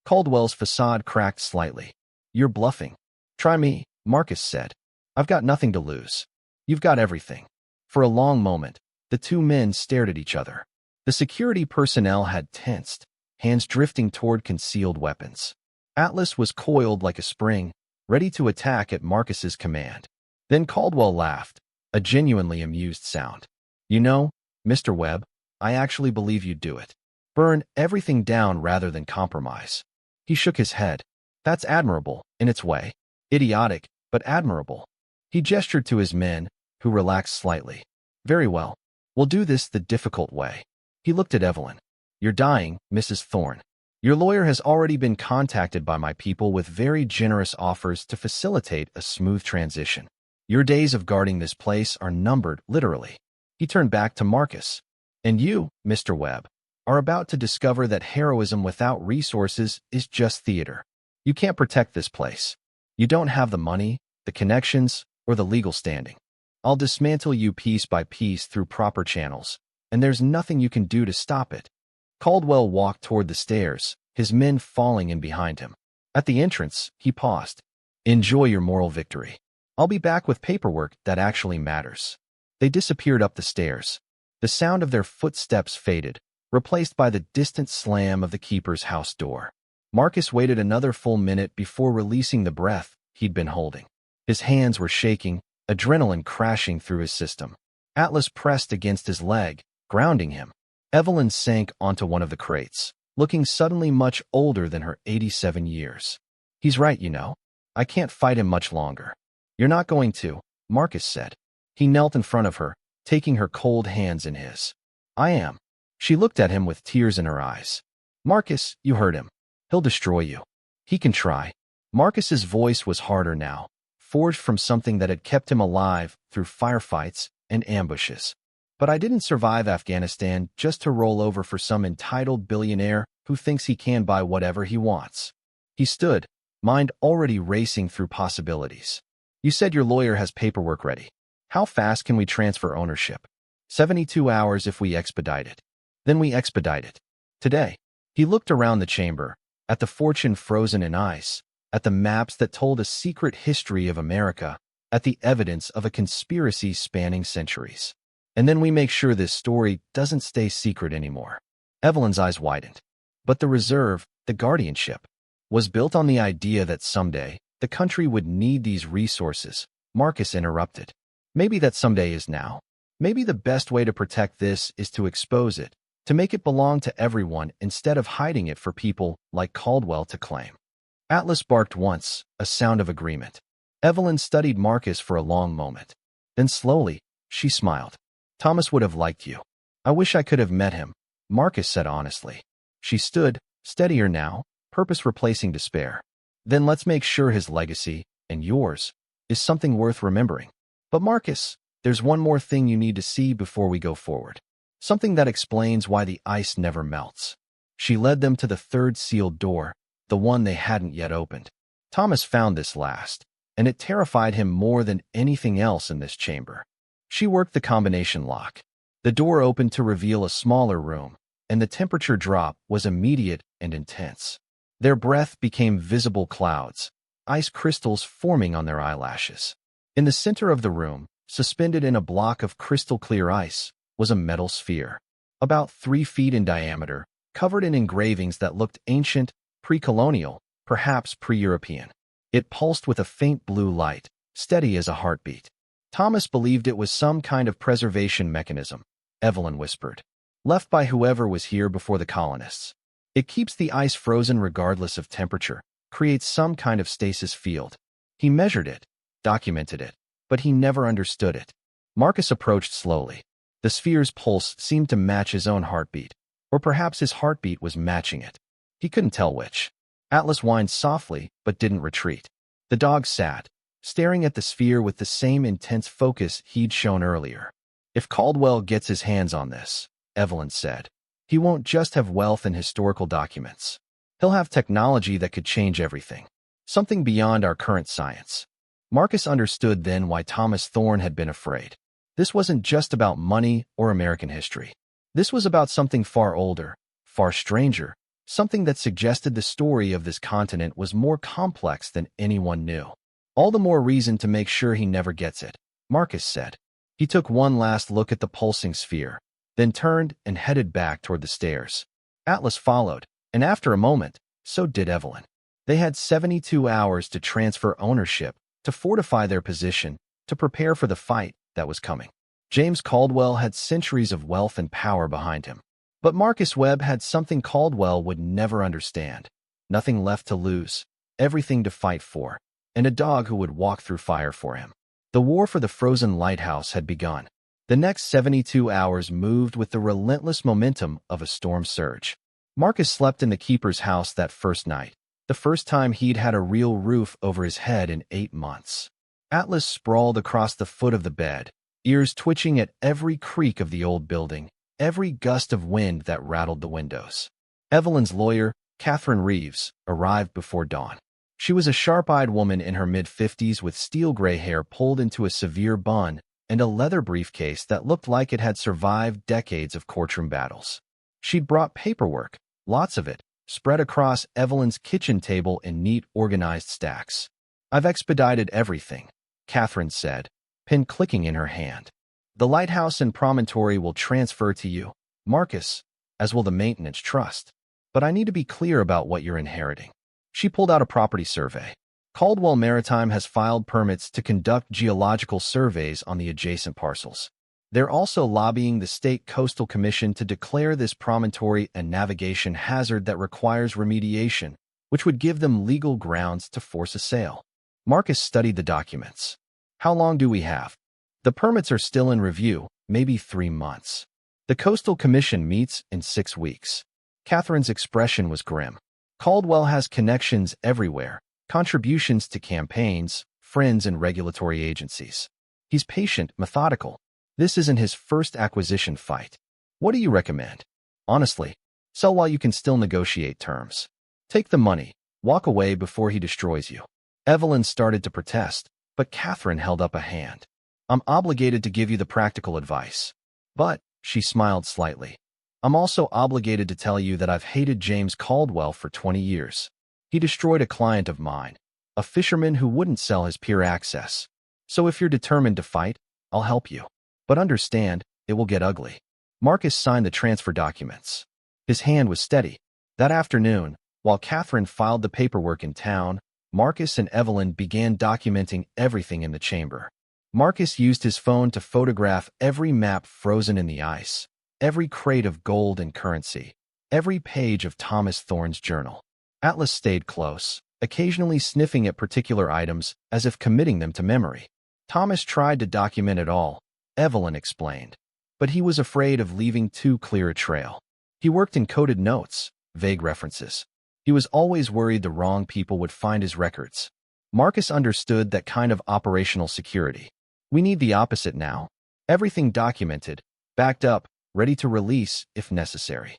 Caldwell's facade cracked slightly. You're bluffing. Try me, Marcus said. I've got nothing to lose. You've got everything. For a long moment, the two men stared at each other. The security personnel had tensed, hands drifting toward concealed weapons. Atlas was coiled like a spring, ready to attack at Marcus's command. Then Caldwell laughed, a genuinely amused sound. You know, Mr. Webb, I actually believe you'd do it. Burn everything down rather than compromise. He shook his head. That's admirable, in its way. Idiotic, but admirable. He gestured to his men, who relaxed slightly. Very well. We'll do this the difficult way. He looked at Evelyn. You're dying, Mrs. Thorne. Your lawyer has already been contacted by my people with very generous offers to facilitate a smooth transition. Your days of guarding this place are numbered, literally. He turned back to Marcus. And you, Mr. Webb, are about to discover that heroism without resources is just theater. You can't protect this place. You don't have the money, the connections, or the legal standing. I'll dismantle you piece by piece through proper channels, and there's nothing you can do to stop it. Caldwell walked toward the stairs, his men falling in behind him. At the entrance, he paused. Enjoy your moral victory. I'll be back with paperwork that actually matters. They disappeared up the stairs. The sound of their footsteps faded, replaced by the distant slam of the keeper's house door. Marcus waited another full minute before releasing the breath he'd been holding. His hands were shaking, adrenaline crashing through his system. Atlas pressed against his leg, grounding him. Evelyn sank onto one of the crates, looking suddenly much older than her 87 years. He's right, you know. I can't fight him much longer. You're not going to, Marcus said. He knelt in front of her, taking her cold hands in his. I am. She looked at him with tears in her eyes. Marcus, you heard him. He'll destroy you. He can try. Marcus's voice was harder now, forged from something that had kept him alive through firefights and ambushes. But I didn't survive Afghanistan just to roll over for some entitled billionaire who thinks he can buy whatever he wants. He stood, mind already racing through possibilities. You said your lawyer has paperwork ready. How fast can we transfer ownership? 72 hours if we expedite it. Then we expedite it. Today. He looked around the chamber, at the fortune frozen in ice, at the maps that told a secret history of America, at the evidence of a conspiracy spanning centuries. And then we make sure this story doesn't stay secret anymore. Evelyn's eyes widened. But the reserve, the guardianship, was built on the idea that someday the country would need these resources. Marcus interrupted. Maybe that someday is now. Maybe the best way to protect this is to expose it, to make it belong to everyone instead of hiding it for people like Caldwell to claim. Atlas barked once, a sound of agreement. Evelyn studied Marcus for a long moment. Then slowly, she smiled. Thomas would have liked you. I wish I could have met him, Marcus said honestly. She stood, steadier now, purpose replacing despair. Then let's make sure his legacy, and yours, is something worth remembering. But Marcus, there's one more thing you need to see before we go forward. Something that explains why the ice never melts. She led them to the third sealed door, the one they hadn't yet opened. Thomas found this last, and it terrified him more than anything else in this chamber. She worked the combination lock. The door opened to reveal a smaller room, and the temperature drop was immediate and intense. Their breath became visible clouds, ice crystals forming on their eyelashes. In the center of the room, suspended in a block of crystal-clear ice, was a metal sphere, about 3 feet in diameter, covered in engravings that looked ancient, pre-colonial, perhaps pre-European. It pulsed with a faint blue light, steady as a heartbeat. Thomas believed it was some kind of preservation mechanism, Evelyn whispered, left by whoever was here before the colonists. It keeps the ice frozen regardless of temperature, creates some kind of stasis field. He measured it, documented it, but he never understood it. Marcus approached slowly. The sphere's pulse seemed to match his own heartbeat, or perhaps his heartbeat was matching it. He couldn't tell which. Atlas whined softly, but didn't retreat. The dog sat, staring at the sphere with the same intense focus he'd shown earlier. If Caldwell gets his hands on this, Evelyn said, he won't just have wealth and historical documents. He'll have technology that could change everything. Something beyond our current science. Marcus understood then why Thomas Thorne had been afraid. This wasn't just about money or American history. This was about something far older, far stranger, something that suggested the story of this continent was more complex than anyone knew. All the more reason to make sure he never gets it, Marcus said. He took one last look at the pulsing sphere, then turned and headed back toward the stairs. Atlas followed, and after a moment, so did Evelyn. They had 72 hours to transfer ownership, to fortify their position, to prepare for the fight that was coming. James Caldwell had centuries of wealth and power behind him. But Marcus Webb had something Caldwell would never understand. Nothing left to lose, everything to fight for, and a dog who would walk through fire for him. The war for the frozen lighthouse had begun. The next 72 hours moved with the relentless momentum of a storm surge. Marcus slept in the keeper's house that first night, the first time he'd had a real roof over his head in 8 months. Atlas sprawled across the foot of the bed, ears twitching at every creak of the old building, every gust of wind that rattled the windows. Evelyn's lawyer, Catherine Reeves, arrived before dawn. She was a sharp-eyed woman in her mid-50s with steel-gray hair pulled into a severe bun and a leather briefcase that looked like it had survived decades of courtroom battles. She'd brought paperwork, lots of it, spread across Evelyn's kitchen table in neat, organized stacks. "I've expedited everything," Catherine said, pen clicking in her hand. "The lighthouse and promontory will transfer to you, Marcus, as will the maintenance trust. But I need to be clear about what you're inheriting." She pulled out a property survey. Caldwell Maritime has filed permits to conduct geological surveys on the adjacent parcels. They're also lobbying the State Coastal Commission to declare this promontory a navigation hazard that requires remediation, which would give them legal grounds to force a sale. Marcus studied the documents. "How long do we have?" "The permits are still in review, maybe 3 months. The Coastal Commission meets in 6 weeks. Catherine's expression was grim. Caldwell has connections everywhere, contributions to campaigns, friends, and regulatory agencies. He's patient, methodical. This isn't his first acquisition fight. What do you recommend?" "Honestly, sell while you can still negotiate terms. Take the money, walk away before he destroys you." Evelyn started to protest, but Catherine held up a hand. "I'm obligated to give you the practical advice. But," she smiled slightly, "I'm also obligated to tell you that I've hated James Caldwell for 20 years. He destroyed a client of mine, a fisherman who wouldn't sell his pier access. So if you're determined to fight, I'll help you. But understand, it will get ugly." Marcus signed the transfer documents. His hand was steady. That afternoon, while Catherine filed the paperwork in town, Marcus and Evelyn began documenting everything in the chamber. Marcus used his phone to photograph every map frozen in the ice, every crate of gold and currency, every page of Thomas Thorne's journal. Atlas stayed close, occasionally sniffing at particular items as if committing them to memory. "Thomas tried to document it all," Evelyn explained. but he was afraid of leaving too clear a trail. He worked in coded notes, vague references. He was always worried the wrong people would find his records. Marcus understood that kind of operational security. We need the opposite now. Everything documented, backed up, ready to release if necessary.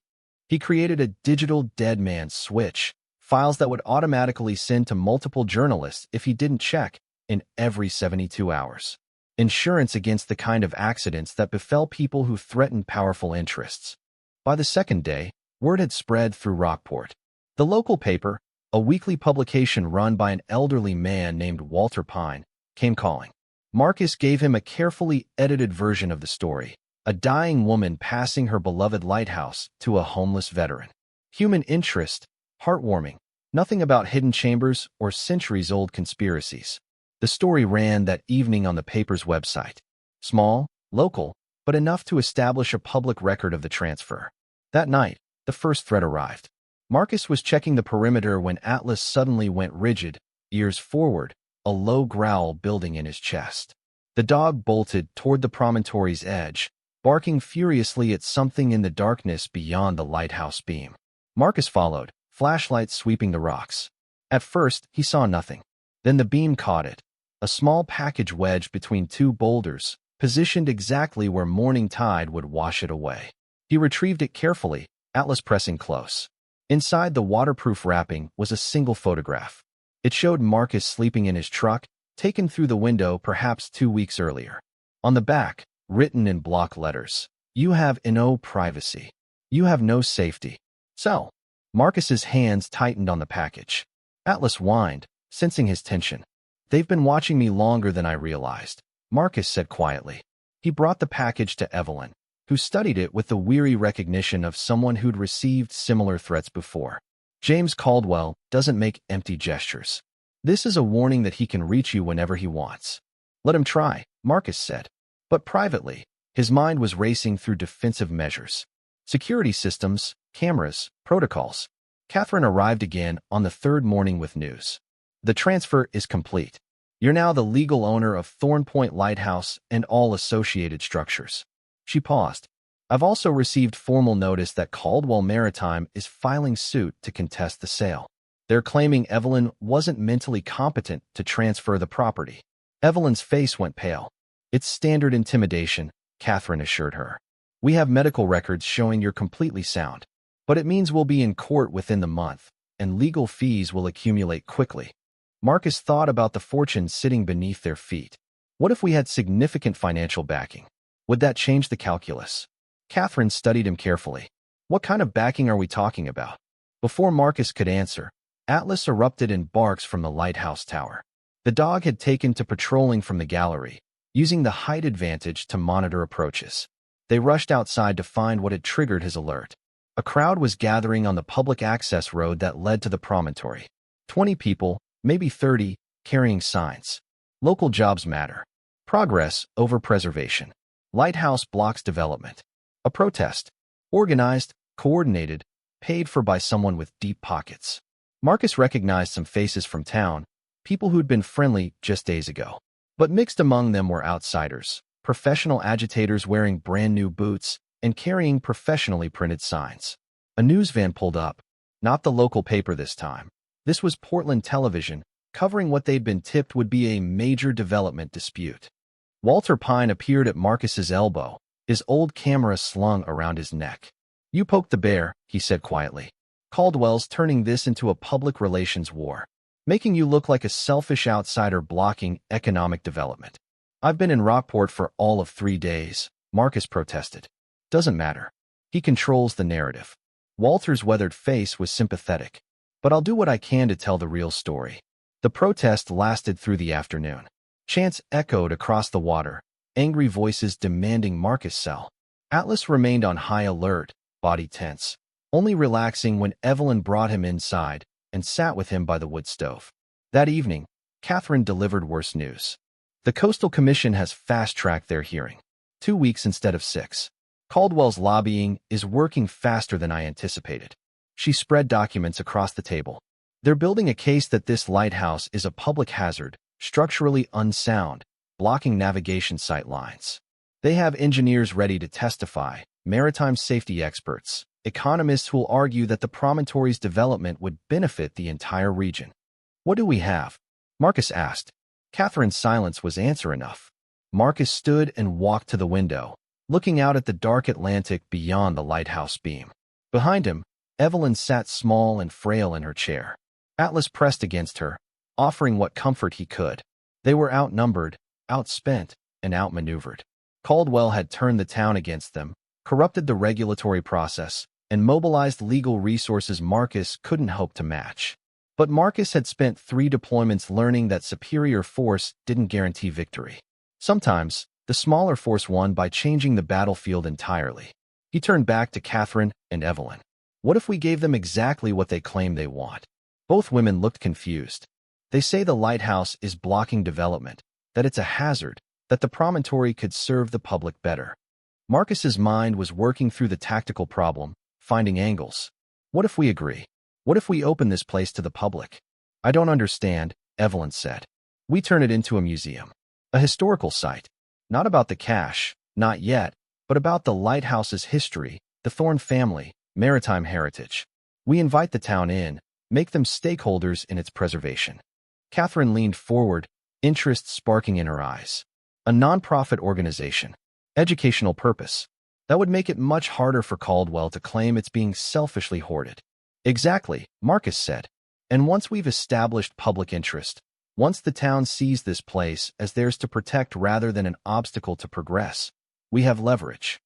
He created a digital dead man switch, files that would automatically send to multiple journalists if he didn't check in every 72 hours. Insurance against the kind of accidents that befell people who threatened powerful interests. By the second day, word had spread through Rockport. The local paper, a weekly publication run by an elderly man named Walter Pine, came calling. Marcus gave him a carefully edited version of the story, a dying woman passing her beloved lighthouse to a homeless veteran. Human interest, heartwarming, nothing about hidden chambers or centuries-old conspiracies. The story ran that evening on the paper's website. Small, local, but enough to establish a public record of the transfer. That night, the first threat arrived. Marcus was checking the perimeter when Atlas suddenly went rigid, ears forward, a low growl building in his chest. The dog bolted toward the promontory's edge, barking furiously at something in the darkness beyond the lighthouse beam. Marcus followed, flashlights sweeping the rocks. At first, he saw nothing. Then the beam caught it, a small package wedged between two boulders, positioned exactly where morning tide would wash it away. He retrieved it carefully, Atlas pressing close. Inside the waterproof wrapping was a single photograph. It showed Marcus sleeping in his truck, taken through the window perhaps 2 weeks earlier. On the back, written in block letters, "You have no privacy. You have no safety." So, Marcus's hands tightened on the package. Atlas whined, sensing his tension. "They've been watching me longer than I realized," Marcus said quietly. He brought the package to Evelyn, who studied it with the weary recognition of someone who'd received similar threats before. "James Caldwell doesn't make empty gestures. This is a warning that he can reach you whenever he wants." "Let him try," Marcus said. But privately, his mind was racing through defensive measures. Security systems, cameras, protocols. Catherine arrived again on the third morning with news. "The transfer is complete. You're now the legal owner of Thorn Point Lighthouse and all associated structures." She paused. "I've also received formal notice that Caldwell Maritime is filing suit to contest the sale. They're claiming Evelyn wasn't mentally competent to transfer the property." Evelyn's face went pale. "It's standard intimidation," Catherine assured her. "We have medical records showing you're completely sound. But it means we'll be in court within the month, and legal fees will accumulate quickly." Marcus thought about the fortune sitting beneath their feet. What if we had significant financial backing? Would that change the calculus? Catherine studied him carefully. "What kind of backing are we talking about?" Before Marcus could answer, Atlas erupted in barks from the lighthouse tower. The dog had taken to patrolling from the gallery, using the height advantage to monitor approaches. They rushed outside to find what had triggered his alert. A crowd was gathering on the public access road that led to the promontory. 20 people, maybe 30, carrying signs. "Local jobs matter. Progress over preservation. Lighthouse blocks development." A protest. Organized, coordinated, paid for by someone with deep pockets. Marcus recognized some faces from town, people who'd been friendly just days ago. But mixed among them were outsiders, professional agitators wearing brand-new boots and carrying professionally printed signs. A news van pulled up. Not the local paper this time. This was Portland television, covering what they'd been tipped would be a major development dispute. Walter Pine appeared at Marcus's elbow, his old camera slung around his neck. "You poked the bear," he said quietly. "Caldwell's turning this into a public relations war, making you look like a selfish outsider blocking economic development." "I've been in Rockport for all of 3 days," Marcus protested. "Doesn't matter. He controls the narrative." Walter's weathered face was sympathetic. "But I'll do what I can to tell the real story." The protest lasted through the afternoon. Chants echoed across the water, angry voices demanding Marcus sell. Atlas remained on high alert, body tense, only relaxing when Evelyn brought him inside and sat with him by the wood stove. That evening, Catherine delivered worse news. "The Coastal Commission has fast-tracked their hearing. 2 weeks instead of 6. Caldwell's lobbying is working faster than I anticipated." She spread documents across the table. "They're building a case that this lighthouse is a public hazard, structurally unsound, blocking navigation sight lines. They have engineers ready to testify, maritime safety experts, economists who will argue that the promontory's development would benefit the entire region. What do we have? Marcus asked. Catherine's silence was answer enough. Marcus stood and walked to the window, looking out at the dark Atlantic beyond the lighthouse beam. Behind him, Evelyn sat small and frail in her chair. Atlas pressed against her, offering what comfort he could. They were outnumbered, outspent, and outmaneuvered. Caldwell had turned the town against them, corrupted the regulatory process, and mobilized legal resources Marcus couldn't hope to match. But Marcus had spent 3 deployments learning that superior force didn't guarantee victory. Sometimes, the smaller force won by changing the battlefield entirely. He turned back to Catherine and Evelyn. What if we gave them exactly what they claim they want? Both women looked confused. They say the lighthouse is blocking development, that it's a hazard, that the promontory could serve the public better. Marcus's mind was working through the tactical problem, finding angles. What if we agree? What if we open this place to the public? I don't understand, Evelyn said. We turn it into a museum. A historical site. Not about the cash, not yet, but about the lighthouse's history, the Thorne family, maritime heritage. We invite the town in, make them stakeholders in its preservation. Catherine leaned forward, interest sparking in her eyes. A non-profit organization. Educational purpose. That would make it much harder for Caldwell to claim it's being selfishly hoarded. Exactly, Marcus said. And once we've established public interest, once the town sees this place as theirs to protect rather than an obstacle to progress, we have leverage.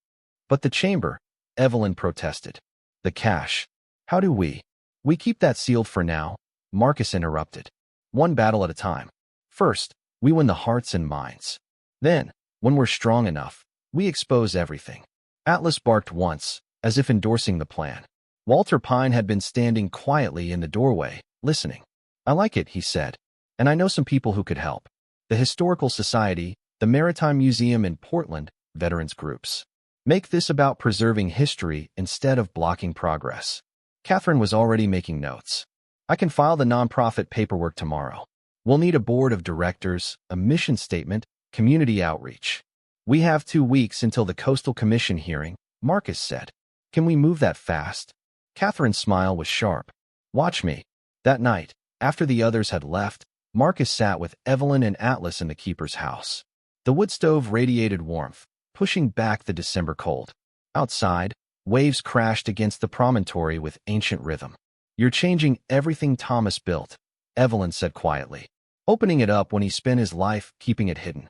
But the chamber, Evelyn protested. The cash. How do we? We keep that sealed for now, Marcus interrupted. One battle at a time. First, we win the hearts and minds. Then, when we're strong enough, we expose everything. Atlas barked once, as if endorsing the plan. Walter Pine had been standing quietly in the doorway, listening. I like it, he said. And I know some people who could help. The Historical Society, the Maritime Museum in Portland, veterans groups. Make this about preserving history instead of blocking progress. Catherine was already making notes. I can file the nonprofit paperwork tomorrow. We'll need a board of directors, a mission statement, community outreach. We have 2 weeks until the Coastal Commission hearing, Marcus said. Can we move that fast? Catherine's smile was sharp. Watch me. That night, after the others had left, Marcus sat with Evelyn and Atlas in the keeper's house. The wood stove radiated warmth, pushing back the December cold. Outside, waves crashed against the promontory with ancient rhythm. You're changing everything Thomas built, Evelyn said quietly, opening it up when he spent his life keeping it hidden.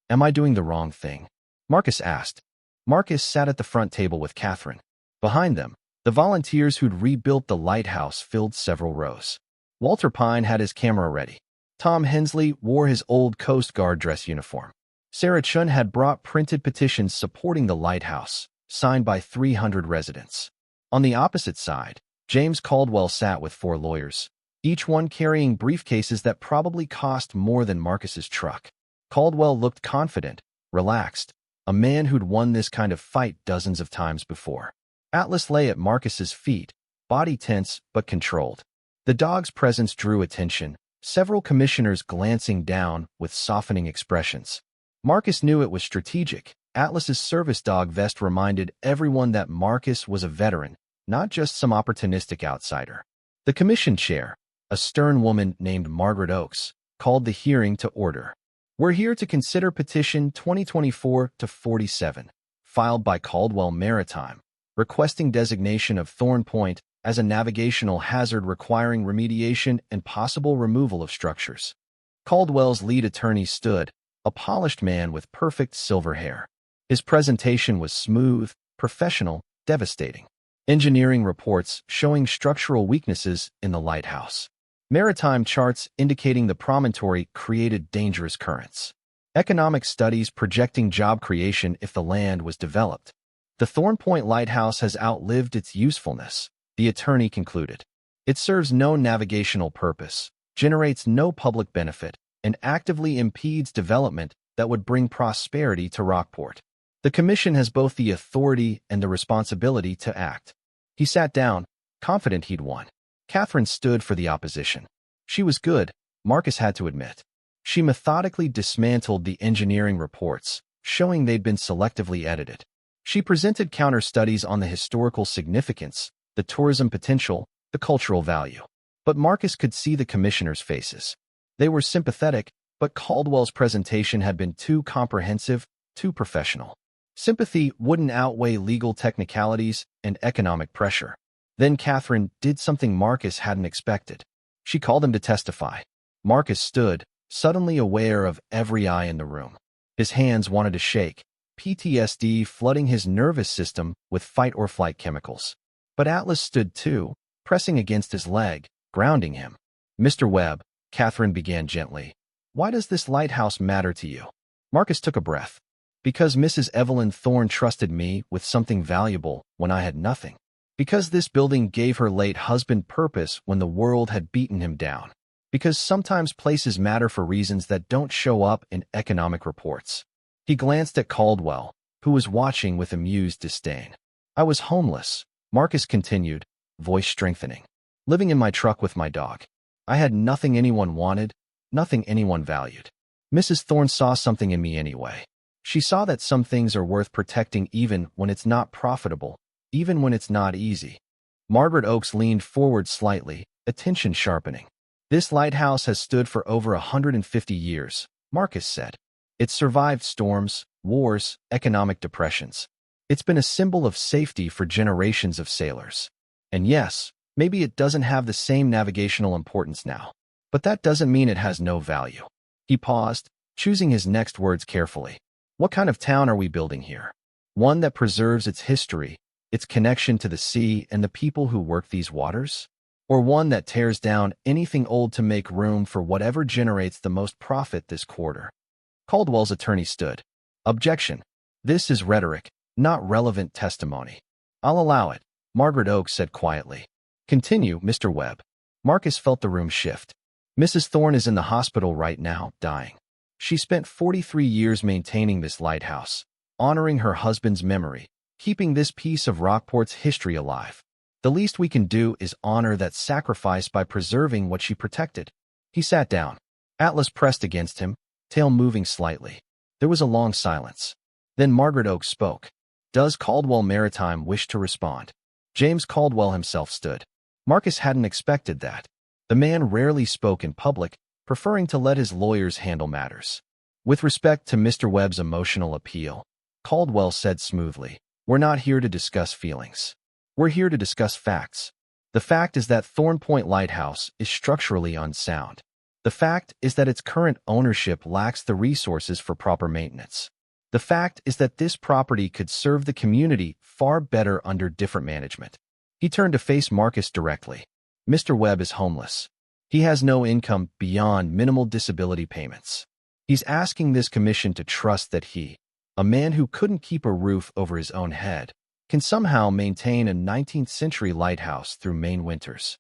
Am I doing the wrong thing? Marcus asked. Marcus sat at the front table with Catherine. Behind them, the volunteers who'd rebuilt the lighthouse filled several rows. Walter Pine had his camera ready. Tom Hensley wore his old Coast Guard dress uniform. Sarah Chun had brought printed petitions supporting the lighthouse, signed by 300 residents. On the opposite side, James Caldwell sat with 4 lawyers, each one carrying briefcases that probably cost more than Marcus's truck. Caldwell looked confident, relaxed, a man who'd won this kind of fight dozens of times before. Atlas lay at Marcus's feet, body tense but controlled. The dog's presence drew attention, several commissioners glancing down with softening expressions. Marcus knew it was strategic. Atlas's service dog vest reminded everyone that Marcus was a veteran, not just some opportunistic outsider. The commission chair, a stern woman named Margaret Oakes, called the hearing to order. We're here to consider petition 2024-47, filed by Caldwell Maritime, requesting designation of Thorne Point as a navigational hazard requiring remediation and possible removal of structures. Caldwell's lead attorney stood, a polished man with perfect silver hair. His presentation was smooth, professional, devastating. Engineering reports showing structural weaknesses in the lighthouse. Maritime charts indicating the promontory created dangerous currents. Economic studies projecting job creation if the land was developed. The Thorne Point Lighthouse has outlived its usefulness, the attorney concluded. It serves no navigational purpose, generates no public benefit, and actively impedes development that would bring prosperity to Rockport. The commission has both the authority and the responsibility to act. He sat down, confident he'd won. Catherine stood for the opposition. She was good, Marcus had to admit. She methodically dismantled the engineering reports, showing they'd been selectively edited. She presented counter-studies on the historical significance, the tourism potential, the cultural value. But Marcus could see the commissioners' faces. They were sympathetic, but Caldwell's presentation had been too comprehensive, too professional. Sympathy wouldn't outweigh legal technicalities and economic pressure. Then Catherine did something Marcus hadn't expected. She called him to testify. Marcus stood, suddenly aware of every eye in the room. His hands wanted to shake, PTSD flooding his nervous system with fight-or-flight chemicals. But Atlas stood too, pressing against his leg, grounding him. "Mr. Webb," Catherine began gently, "why does this lighthouse matter to you?" Marcus took a breath. "Because Mrs. Evelyn Thorne trusted me with something valuable when I had nothing. Because this building gave her late husband purpose when the world had beaten him down. Because sometimes places matter for reasons that don't show up in economic reports." He glanced at Caldwell, who was watching with amused disdain. "I was homeless," Marcus continued, voice strengthening. "Living in my truck with my dog. I had nothing anyone wanted, nothing anyone valued. Mrs. Thorne saw something in me anyway. She saw that some things are worth protecting even when it's not profitable, even when it's not easy." Margaret Oakes leaned forward slightly, attention sharpening. "This lighthouse has stood for over 150 years, Marcus said. It's survived storms, wars, economic depressions. It's been a symbol of safety for generations of sailors. And yes, maybe it doesn't have the same navigational importance now. But that doesn't mean it has no value." He paused, choosing his next words carefully. "What kind of town are we building here? One that preserves its history, its connection to the sea and the people who work these waters? Or one that tears down anything old to make room for whatever generates the most profit this quarter?" Caldwell's attorney stood. "Objection. This is rhetoric, not relevant testimony." "I'll allow it," Margaret Oakes said quietly. "Continue, Mr. Webb." Marcus felt the room shift. "Mrs. Thorne is in the hospital right now, dying. She spent 43 years maintaining this lighthouse, honoring her husband's memory, keeping this piece of Rockport's history alive. The least we can do is honor that sacrifice by preserving what she protected." He sat down. Atlas pressed against him, tail moving slightly. There was a long silence. Then Margaret Oakes spoke. "Does Caldwell Maritime wish to respond?" James Caldwell himself stood. Marcus hadn't expected that. The man rarely spoke in public, preferring to let his lawyers handle matters. "With respect to Mr. Webb's emotional appeal," Caldwell said smoothly, "we're not here to discuss feelings. We're here to discuss facts. The fact is that Thorne Point Lighthouse is structurally unsound. The fact is that its current ownership lacks the resources for proper maintenance. The fact is that this property could serve the community far better under different management." He turned to face Marcus directly. "Mr. Webb is homeless. He has no income beyond minimal disability payments. He's asking this commission to trust that he, a man who couldn't keep a roof over his own head, can somehow maintain a 19th-century lighthouse through Maine winters."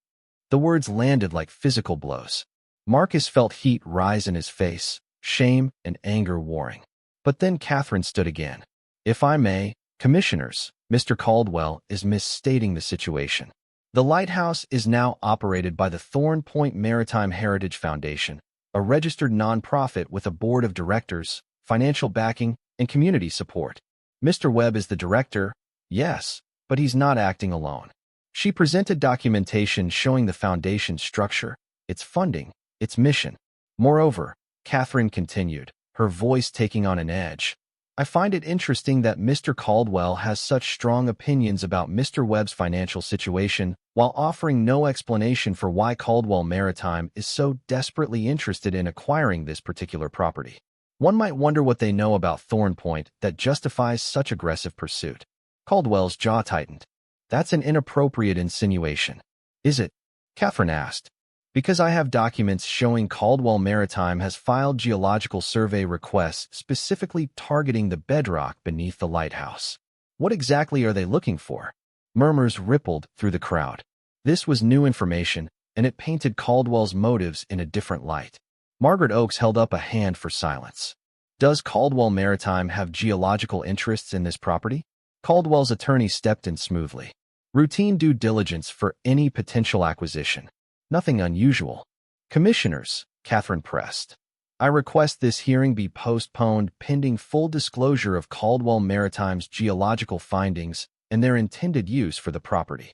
The words landed like physical blows. Marcus felt heat rise in his face, shame and anger warring. But then Catherine stood again. "If I may, commissioners, Mr. Caldwell is misstating the situation. The lighthouse is now operated by the Thorne Point Maritime Heritage Foundation, a registered nonprofit with a board of directors, financial backing, and community support. Mr. Webb is the director, yes, but he's not acting alone." She presented documentation showing the foundation's structure, its funding, its mission. "Moreover," Catherine continued, her voice taking on an edge, "I find it interesting that Mr. Caldwell has such strong opinions about Mr. Webb's financial situation while offering no explanation for why Caldwell Maritime is so desperately interested in acquiring this particular property. One might wonder what they know about Thorne Point that justifies such aggressive pursuit." Caldwell's jaw tightened. "That's an inappropriate insinuation." "Is it?" Catherine asked. "Because I have documents showing Caldwell Maritime has filed geological survey requests specifically targeting the bedrock beneath the lighthouse." "What exactly are they looking for?" Murmurs rippled through the crowd. This was new information, and it painted Caldwell's motives in a different light. Margaret Oakes held up a hand for silence. "Does Caldwell Maritime have geological interests in this property?" Caldwell's attorney stepped in smoothly. "Routine due diligence for any potential acquisition. Nothing unusual." "Commissioners," Catherine pressed. I request this hearing be postponed pending full disclosure of Caldwell Maritime's geological findings and their intended use for the property.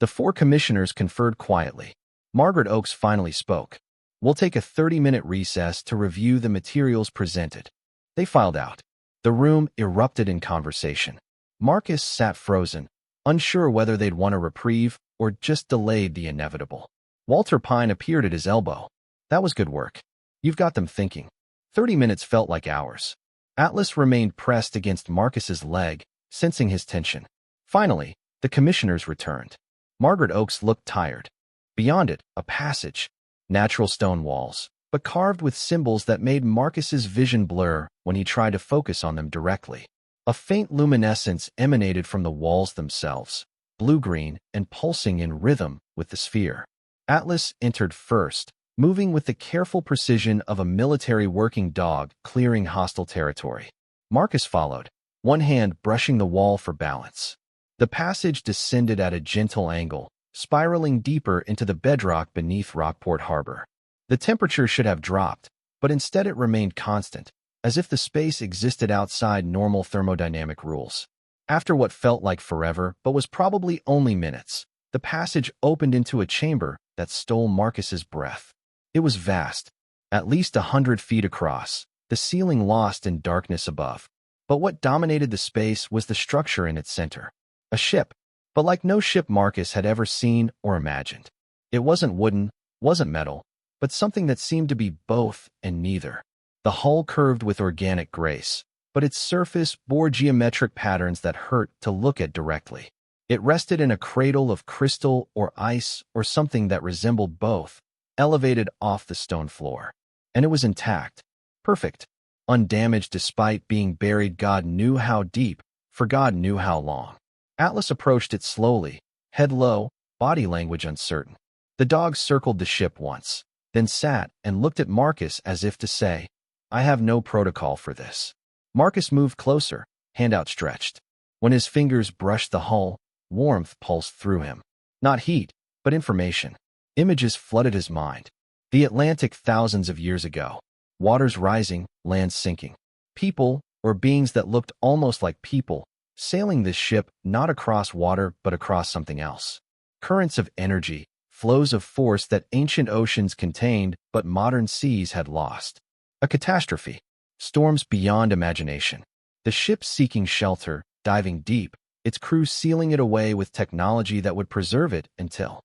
The four commissioners conferred quietly. Margaret Oakes finally spoke. We'll take a 30-minute recess to review the materials presented. They filed out. The room erupted in conversation. Marcus sat frozen, unsure whether they'd want a reprieve or just delayed the inevitable. Walter Pine appeared at his elbow. That was good work. You've got them thinking. 30 minutes felt like hours. Atlas remained pressed against Marcus's leg, sensing his tension. Finally, the commissioners returned. Margaret Oakes looked tired. Beyond it, a passage. Natural stone walls, but carved with symbols that made Marcus's vision blur when he tried to focus on them directly. A faint luminescence emanated from the walls themselves, blue-green and pulsing in rhythm with the sphere. Atlas entered first, moving with the careful precision of a military working dog clearing hostile territory. Marcus followed, one hand brushing the wall for balance. The passage descended at a gentle angle, spiraling deeper into the bedrock beneath Rockport Harbor. The temperature should have dropped, but instead it remained constant, as if the space existed outside normal thermodynamic rules. After what felt like forever, but was probably only minutes, the passage opened into a chamber that stole Marcus's breath. It was vast, at least 100 feet across, the ceiling lost in darkness above. But what dominated the space was the structure in its center. A ship, but like no ship Marcus had ever seen or imagined. It wasn't wooden, wasn't metal, but something that seemed to be both and neither. The hull curved with organic grace, but its surface bore geometric patterns that hurt to look at directly. It rested in a cradle of crystal or ice or something that resembled both, elevated off the stone floor. And it was intact, perfect, undamaged despite being buried God knew how deep, for God knew how long. Atlas approached it slowly, head low, body language uncertain. The dog circled the ship once, then sat and looked at Marcus as if to say, I have no protocol for this. Marcus moved closer, hand outstretched. When his fingers brushed the hull, warmth pulsed through him. Not heat, but information. Images flooded his mind. The Atlantic thousands of years ago. Waters rising, land sinking. People, or beings that looked almost like people, sailing this ship not across water but across something else. Currents of energy, flows of force that ancient oceans contained but modern seas had lost. A catastrophe. Storms beyond imagination. The ship seeking shelter, diving deep, its crew sealing it away with technology that would preserve it until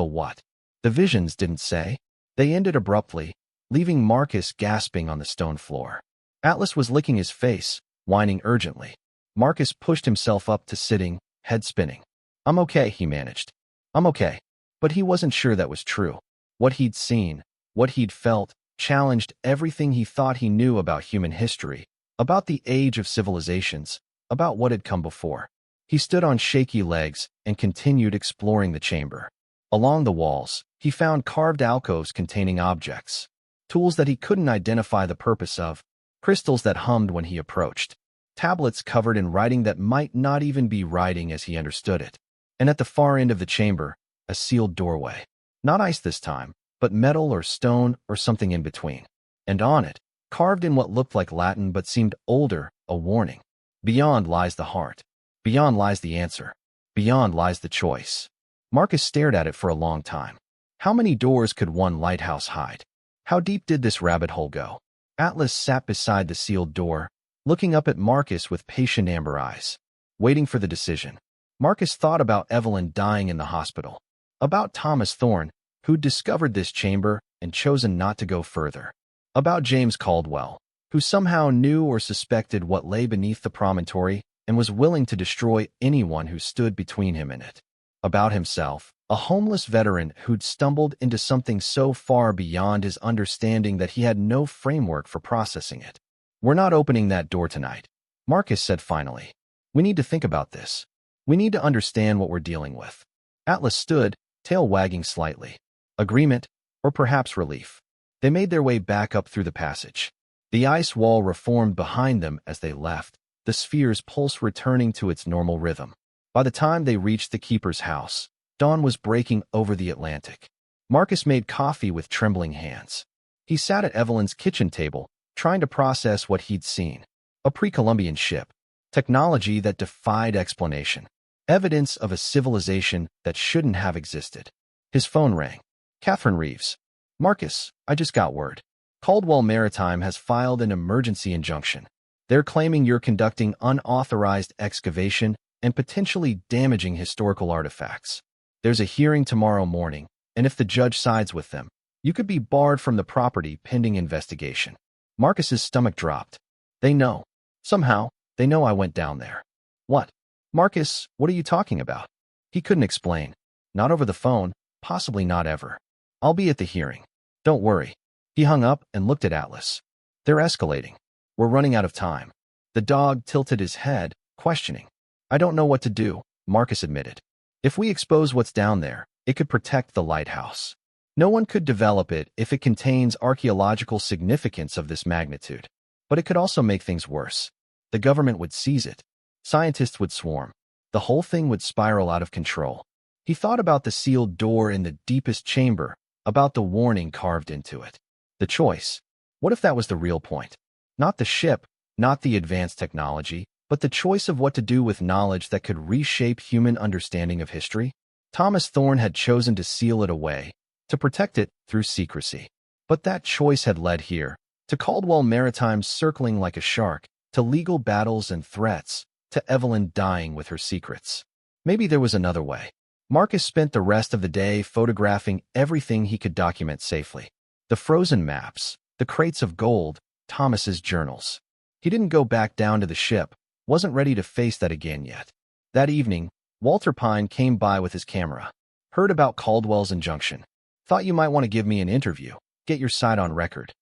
what? The visions didn't say. They ended abruptly, leaving Marcus gasping on the stone floor. Atlas was licking his face, whining urgently. Marcus pushed himself up to sitting, head spinning. I'm okay, he managed. I'm okay. But he wasn't sure that was true. What he'd seen, what he'd felt, challenged everything he thought he knew about human history, about the age of civilizations, about what had come before. He stood on shaky legs and continued exploring the chamber. Along the walls, he found carved alcoves containing objects, tools that he couldn't identify the purpose of, crystals that hummed when he approached, tablets covered in writing that might not even be writing as he understood it. And at the far end of the chamber, a sealed doorway. Not ice this time, but metal or stone or something in between. And on it, carved in what looked like Latin but seemed older, a warning. Beyond lies the heart. Beyond lies the answer. Beyond lies the choice. Marcus stared at it for a long time. How many doors could one lighthouse hide? How deep did this rabbit hole go? Atlas sat beside the sealed door, looking up at Marcus with patient amber eyes, waiting for the decision. Marcus thought about Evelyn dying in the hospital, about Thomas Thorne, who'd discovered this chamber and chosen not to go further, about James Caldwell, who somehow knew or suspected what lay beneath the promontory and was willing to destroy anyone who stood between him and it, about himself, a homeless veteran who'd stumbled into something so far beyond his understanding that he had no framework for processing it. We're not opening that door tonight, Marcus said finally. We need to think about this. We need to understand what we're dealing with. Atlas stood, tail wagging slightly. Agreement, or perhaps relief. They made their way back up through the passage. The ice wall reformed behind them as they left, the sphere's pulse returning to its normal rhythm. By the time they reached the keeper's house, dawn was breaking over the Atlantic. Marcus made coffee with trembling hands. He sat at Evelyn's kitchen table, trying to process what he'd seen. A pre-Columbian ship. Technology that defied explanation. Evidence of a civilization that shouldn't have existed. His phone rang. Catherine Reeves. Marcus, I just got word. Caldwell Maritime has filed an emergency injunction. They're claiming you're conducting unauthorized excavation and potentially damaging historical artifacts. There's a hearing tomorrow morning, and if the judge sides with them, you could be barred from the property pending investigation. Marcus's stomach dropped. They know. Somehow, they know I went down there. What? Marcus, what are you talking about? He couldn't explain. Not over the phone, possibly not ever. I'll be at the hearing. Don't worry. He hung up and looked at Atlas. They're escalating. We're running out of time. The dog tilted his head, questioning. I don't know what to do, Marcus admitted. If we expose what's down there, it could protect the lighthouse. No one could develop it if it contains archaeological significance of this magnitude. But it could also make things worse. The government would seize it. Scientists would swarm. The whole thing would spiral out of control. He thought about the sealed door in the deepest chamber, about the warning carved into it. The choice. What if that was the real point? Not the ship, not the advanced technology, but the choice of what to do with knowledge that could reshape human understanding of history? Thomas Thorne had chosen to seal it away, to protect it through secrecy. But that choice had led here, to Caldwell Maritime circling like a shark, to legal battles and threats, to Evelyn dying with her secrets. Maybe there was another way. Marcus spent the rest of the day photographing everything he could document safely. The frozen maps, the crates of gold, Thomas's journals. He didn't go back down to the ship, wasn't ready to face that again yet. That evening, Walter Pine came by with his camera. Heard about Caldwell's injunction. Thought you might want to give me an interview, get your side on record.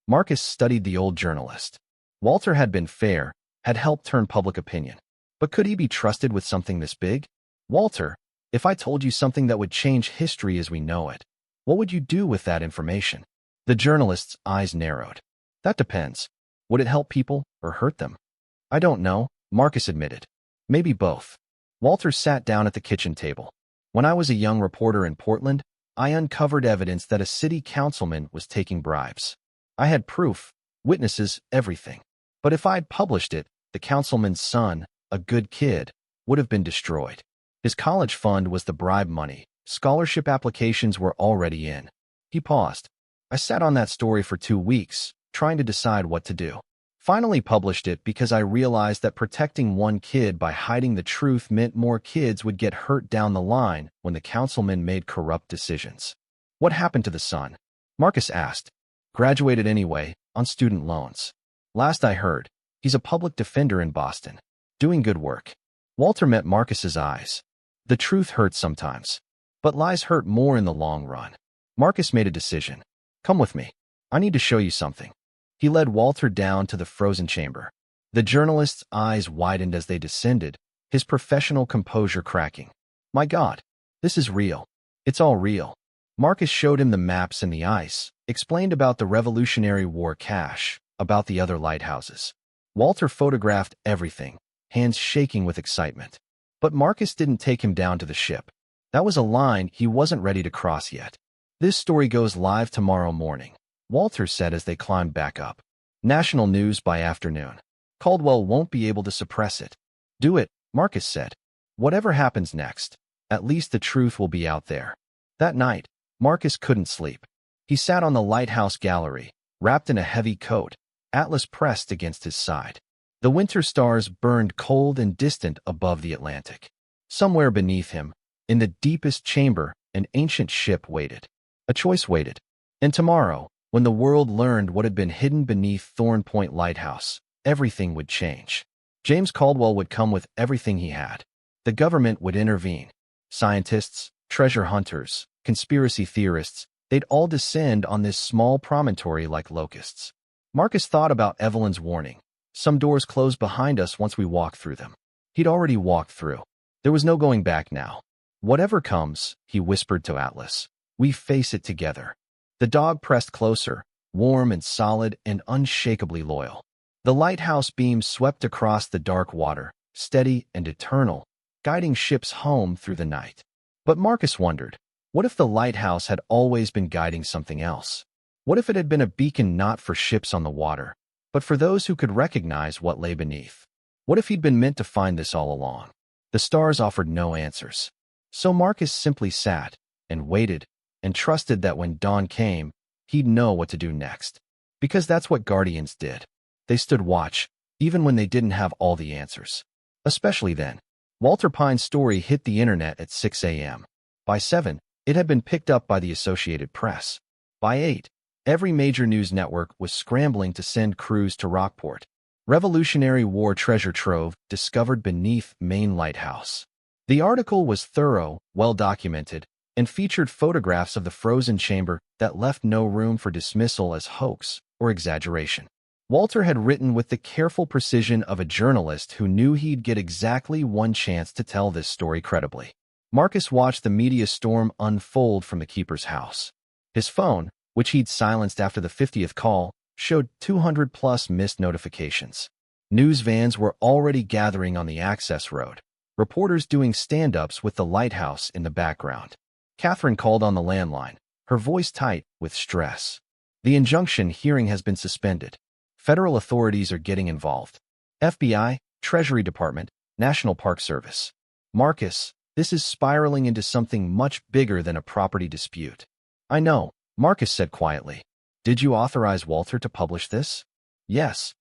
Marcus studied the old journalist. Walter had been fair, had helped turn public opinion. But could he be trusted with something this big? Walter, if I told you something that would change history as we know it, what would you do with that information? The journalist's eyes narrowed. That depends. Would it help people or hurt them? I don't know, Marcus admitted. Maybe both. Walter sat down at the kitchen table. When I was a young reporter in Portland, I uncovered evidence that a city councilman was taking bribes. I had proof, witnesses, everything. But if I'd published it, the councilman's son, a good kid, would have been destroyed. His college fund was the bribe money. Scholarship applications were already in. He paused. I sat on that story for 2 weeks, trying to decide what to do. Finally published it because I realized that protecting one kid by hiding the truth meant more kids would get hurt down the line when the councilman made corrupt decisions. What happened to the son? Marcus asked. Graduated anyway, on student loans. Last I heard, he's a public defender in Boston, doing good work. Walter met Marcus's eyes. The truth hurts sometimes, but lies hurt more in the long run. Marcus made a decision. Come with me. I need to show you something. He led Walter down to the frozen chamber. The journalist's eyes widened as they descended, his professional composure cracking. My God, this is real. It's all real. Marcus showed him the maps and the ice, explained about the Revolutionary War cache, about the other lighthouses. Walter photographed everything, hands shaking with excitement. But Marcus didn't take him down to the ship. That was a line he wasn't ready to cross yet. This story goes live tomorrow morning, Walter said as they climbed back up. National news by afternoon. Caldwell won't be able to suppress it. Do it, Marcus said. Whatever happens next, at least the truth will be out there. That night, Marcus couldn't sleep. He sat on the lighthouse gallery, wrapped in a heavy coat, Atlas pressed against his side. The winter stars burned cold and distant above the Atlantic. Somewhere beneath him, in the deepest chamber, an ancient ship waited. A choice waited. And tomorrow, when the world learned what had been hidden beneath Thorn Point Lighthouse, everything would change. James Caldwell would come with everything he had. The government would intervene. Scientists, treasure hunters, conspiracy theorists, they'd all descend on this small promontory like locusts. Marcus thought about Evelyn's warning. Some doors close behind us once we walk through them. He'd already walked through. There was no going back now. Whatever comes, he whispered to Atlas, we face it together. The dog pressed closer, warm and solid and unshakably loyal. The lighthouse beam swept across the dark water, steady and eternal, guiding ships home through the night. But Marcus wondered, what if the lighthouse had always been guiding something else? What if it had been a beacon not for ships on the water, but for those who could recognize what lay beneath? What if he'd been meant to find this all along? The stars offered no answers. So Marcus simply sat and waited and trusted that when dawn came, he'd know what to do next. Because that's what guardians did. They stood watch, even when they didn't have all the answers. Especially then. Walter Pine's story hit the internet at 6 a.m. By 7, it had been picked up by the Associated Press. By 8, every major news network was scrambling to send crews to Rockport. Revolutionary War treasure trove discovered beneath Maine Lighthouse. The article was thorough, well-documented, and featured photographs of the frozen chamber that left no room for dismissal as hoax or exaggeration. Walter had written with the careful precision of a journalist who knew he'd get exactly one chance to tell this story credibly. Marcus watched the media storm unfold from the keeper's house. His phone, which he'd silenced after the 50th call, showed 200-plus missed notifications. News vans were already gathering on the access road, reporters doing stand-ups with the lighthouse in the background. Catherine called on the landline, her voice tight with stress. The injunction hearing has been suspended. Federal authorities are getting involved. FBI, Treasury Department, National Park Service. Marcus, this is spiraling into something much bigger than a property dispute. I know, Marcus said quietly. Did you authorize Walter to publish this? Yes.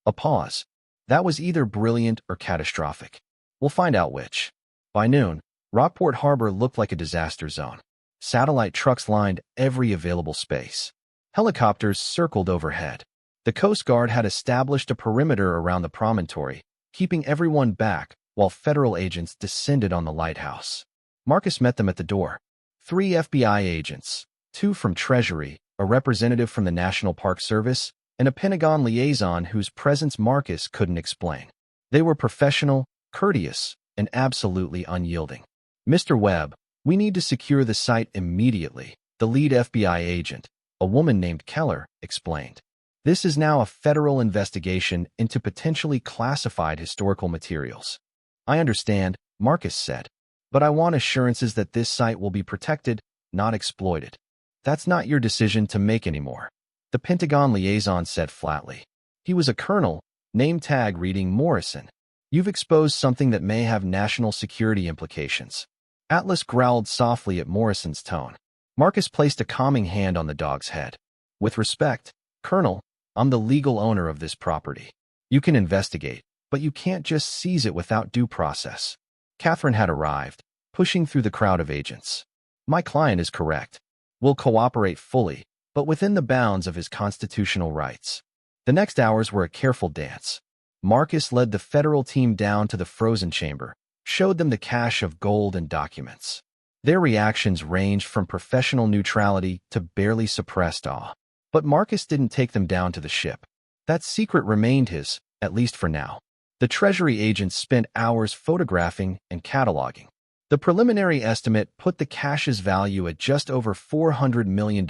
A pause. That was either brilliant or catastrophic. We'll find out which. By noon, Rockport Harbor looked like a disaster zone. Satellite trucks lined every available space. Helicopters circled overhead. The Coast Guard had established a perimeter around the promontory, keeping everyone back while federal agents descended on the lighthouse. Marcus met them at the door. 3 FBI agents, 2 from Treasury, a representative from the National Park Service, and a Pentagon liaison whose presence Marcus couldn't explain. They were professional, courteous, and absolutely unyielding. Mr. Webb, we need to secure the site immediately, the lead FBI agent, a woman named Keller, explained. This is now a federal investigation into potentially classified historical materials. I understand, Marcus said, but I want assurances that this site will be protected, not exploited. That's not your decision to make anymore, the Pentagon liaison said flatly. He was a colonel, name tag reading Morrison. You've exposed something that may have national security implications. Atlas growled softly at Morrison's tone. Marcus placed a calming hand on the dog's head. With respect, Colonel, I'm the legal owner of this property. You can investigate, but you can't just seize it without due process. Catherine had arrived, pushing through the crowd of agents. My client is correct. We'll cooperate fully, but within the bounds of his constitutional rights. The next hours were a careful dance. Marcus led the federal team down to the frozen chamber, showed them the cache of gold and documents. Their reactions ranged from professional neutrality to barely suppressed awe. But Marcus didn't take them down to the ship. That secret remained his, at least for now. The Treasury agents spent hours photographing and cataloging. The preliminary estimate put the cache's value at just over $400 million,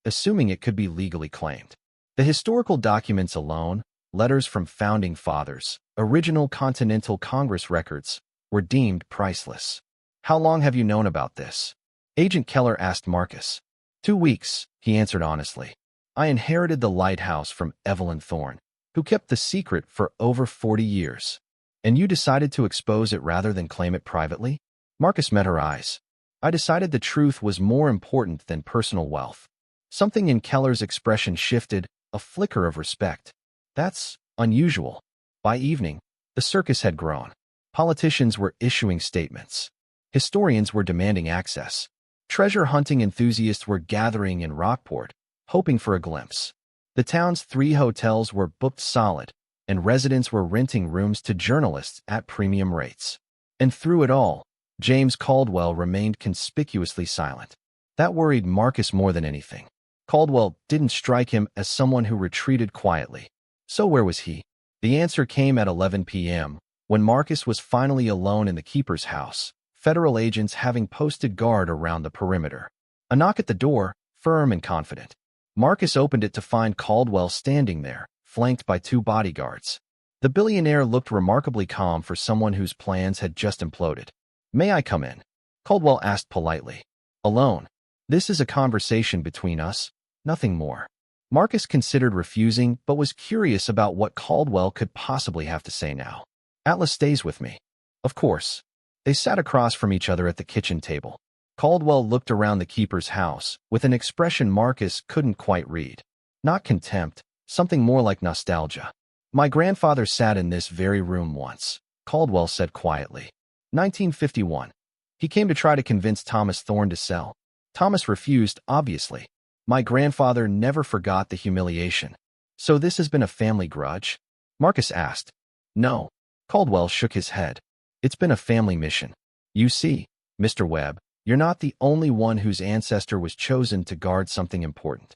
assuming it could be legally claimed. The historical documents alone, letters from founding fathers, original Continental Congress records, were deemed priceless. How long have you known about this? Agent Keller asked Marcus. 2 weeks, he answered honestly. I inherited the lighthouse from Evelyn Thorne, who kept the secret for over 40 years. And you decided to expose it rather than claim it privately? Marcus met her eyes. I decided the truth was more important than personal wealth. Something in Keller's expression shifted, a flicker of respect. That's unusual. By evening, the circus had grown. Politicians were issuing statements. Historians were demanding access. Treasure hunting enthusiasts were gathering in Rockport, hoping for a glimpse. The town's 3 hotels were booked solid, and residents were renting rooms to journalists at premium rates. And through it all, James Caldwell remained conspicuously silent. That worried Marcus more than anything. Caldwell didn't strike him as someone who retreated quietly. So where was he? The answer came at 11 p.m., when Marcus was finally alone in the keeper's house, federal agents having posted guard around the perimeter. A knock at the door, firm and confident. Marcus opened it to find Caldwell standing there, flanked by 2 bodyguards. The billionaire looked remarkably calm for someone whose plans had just imploded. May I come in? Caldwell asked politely. Alone. This is a conversation between us, Nothing more. Marcus considered refusing, but was curious about what Caldwell could possibly have to say now. Atlas stays with me. Of course. They sat across from each other at the kitchen table. Caldwell looked around the keeper's house, with an expression Marcus couldn't quite read. Not contempt, something more like nostalgia. My grandfather sat in this very room once, Caldwell said quietly. 1951. He came to try to convince Thomas Thorne to sell. Thomas refused, obviously. My grandfather never forgot the humiliation. So this has been a family grudge? Marcus asked. No. Caldwell shook his head. It's been a family mission. You see, Mr. Webb, you're not the only one whose ancestor was chosen to guard something important.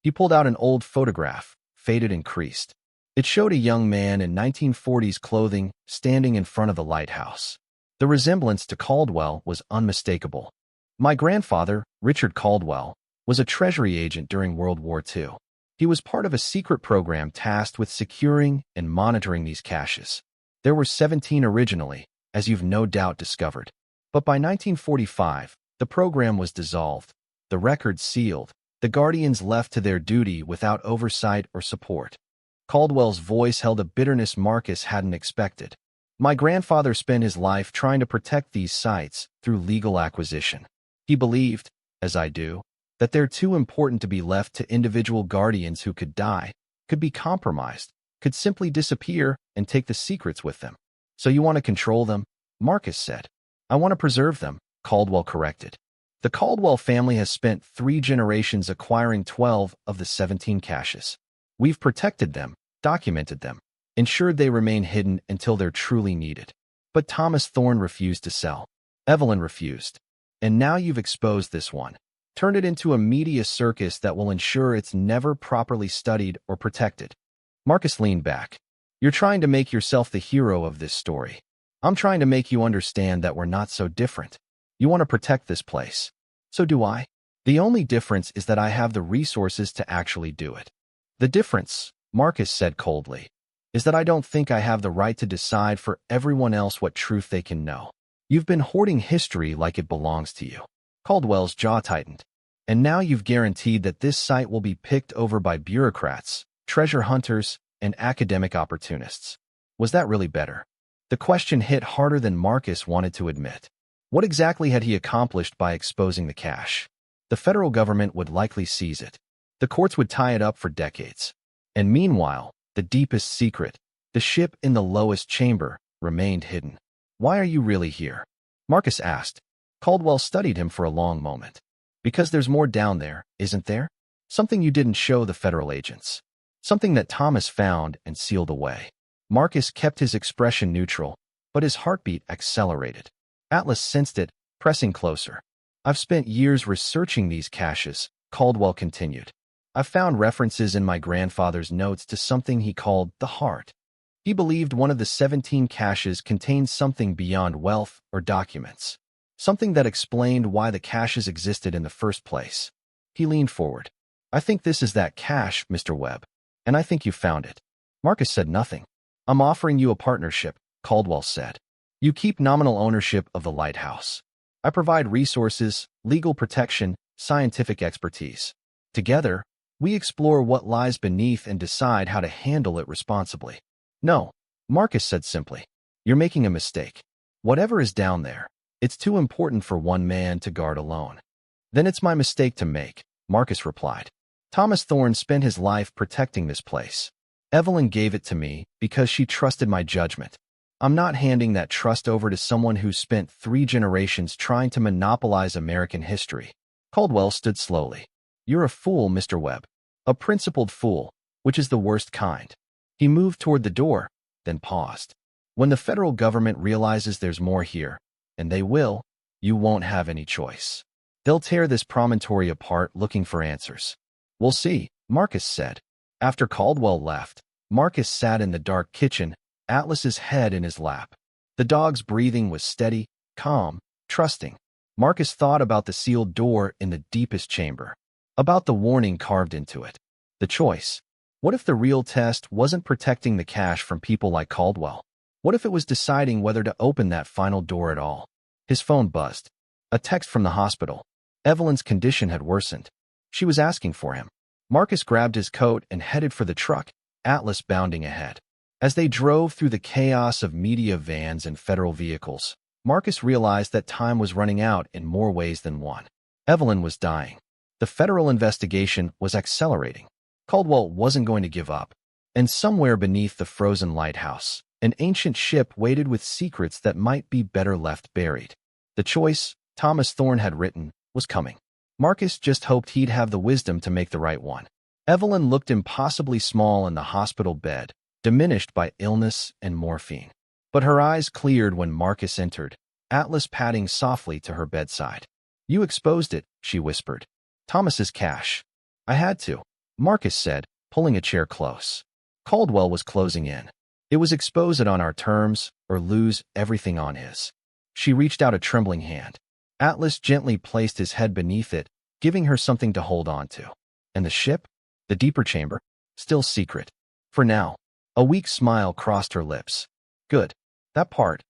He pulled out an old photograph, faded and creased. It showed a young man in 1940s clothing standing in front of the lighthouse. The resemblance to Caldwell was unmistakable. My grandfather, Richard Caldwell, was a Treasury agent during World War II. He was part of a secret program tasked with securing and monitoring these caches. There were 17 originally, as you've no doubt discovered. But by 1945, the program was dissolved, the records sealed, the Guardians left to their duty without oversight or support. Caldwell's voice held a bitterness Marcus hadn't expected. My grandfather spent his life trying to protect these sites through legal acquisition. He believed, as I do, that they're too important to be left to individual guardians who could die, could be compromised, could simply disappear and take the secrets with them. So you want to control them? Marcus said. I want to preserve them, Caldwell corrected. The Caldwell family has spent 3 generations acquiring 12 of the 17 caches. We've protected them, documented them, ensured they remain hidden until they're truly needed. But Thomas Thorne refused to sell. Evelyn refused. And now you've exposed this one. Turned it into a media circus that will ensure it's never properly studied or protected. Marcus leaned back. You're trying to make yourself the hero of this story. I'm trying to make you understand that we're not so different. You want to protect this place. So do I. The only difference is that I have the resources to actually do it. The difference, Marcus said coldly, is that I don't think I have the right to decide for everyone else what truth they can know. You've been hoarding history like it belongs to you. Caldwell's jaw tightened. And now you've guaranteed that this site will be picked over by bureaucrats, treasure hunters, and academic opportunists. Was that really better? The question hit harder than Marcus wanted to admit. What exactly had he accomplished by exposing the cache? The federal government would likely seize it. The courts would tie it up for decades. And meanwhile, the deepest secret, the ship in the lowest chamber, remained hidden. Why are you really here? Marcus asked. Caldwell studied him for a long moment. Because there's more down there, isn't there? Something you didn't show the federal agents. Something that Thomas found and sealed away. Marcus kept his expression neutral, but his heartbeat accelerated. Atlas sensed it, pressing closer. I've spent years researching these caches, Caldwell continued. I've found references in my grandfather's notes to something he called the heart. He believed one of the 17 caches contained something beyond wealth or documents. Something that explained why the caches existed in the first place. He leaned forward. I think this is that cache, Mr. Webb. And I think you found it. Marcus said nothing. I'm offering you a partnership, Caldwell said. You keep nominal ownership of the lighthouse. I provide resources, legal protection, scientific expertise. Together, we explore what lies beneath and decide how to handle it responsibly. No, Marcus said simply. You're making a mistake. Whatever is down there, it's too important for one man to guard alone. Then it's my mistake to make, Marcus replied. Thomas Thorne spent his life protecting this place. Evelyn gave it to me because she trusted my judgment. I'm not handing that trust over to someone who spent 3 generations trying to monopolize American history. Caldwell stood slowly. You're a fool, Mr. Webb. A principled fool, which is the worst kind. He moved toward the door, then paused. When the federal government realizes there's more here, and they will, you won't have any choice. They'll tear this promontory apart looking for answers. We'll see, Marcus said. After Caldwell left, Marcus sat in the dark kitchen, Atlas's head in his lap. The dog's breathing was steady, calm, trusting. Marcus thought about the sealed door in the deepest chamber, about the warning carved into it. The choice. What if the real test wasn't protecting the cache from people like Caldwell? What if it was deciding whether to open that final door at all? His phone buzzed. A text from the hospital. Evelyn's condition had worsened. She was asking for him. Marcus grabbed his coat and headed for the truck, Atlas bounding ahead. As they drove through the chaos of media vans and federal vehicles, Marcus realized that time was running out in more ways than one. Evelyn was dying. The federal investigation was accelerating. Caldwell wasn't going to give up. And somewhere beneath the frozen lighthouse, an ancient ship waited with secrets that might be better left buried. The choice Thomas Thorne had written was coming. Marcus just hoped he'd have the wisdom to make the right one. Evelyn looked impossibly small in the hospital bed, diminished by illness and morphine. But her eyes cleared when Marcus entered, Atlas padding softly to her bedside. "You exposed it," she whispered. "Thomas's cash." "I had to," Marcus said, pulling a chair close. Caldwell was closing in. It was expose it on our terms or lose everything on his. She reached out a trembling hand. Atlas gently placed his head beneath it, giving her something to hold on to. And the ship? The deeper chamber? Still secret. For now. A weak smile crossed her lips. Good. That part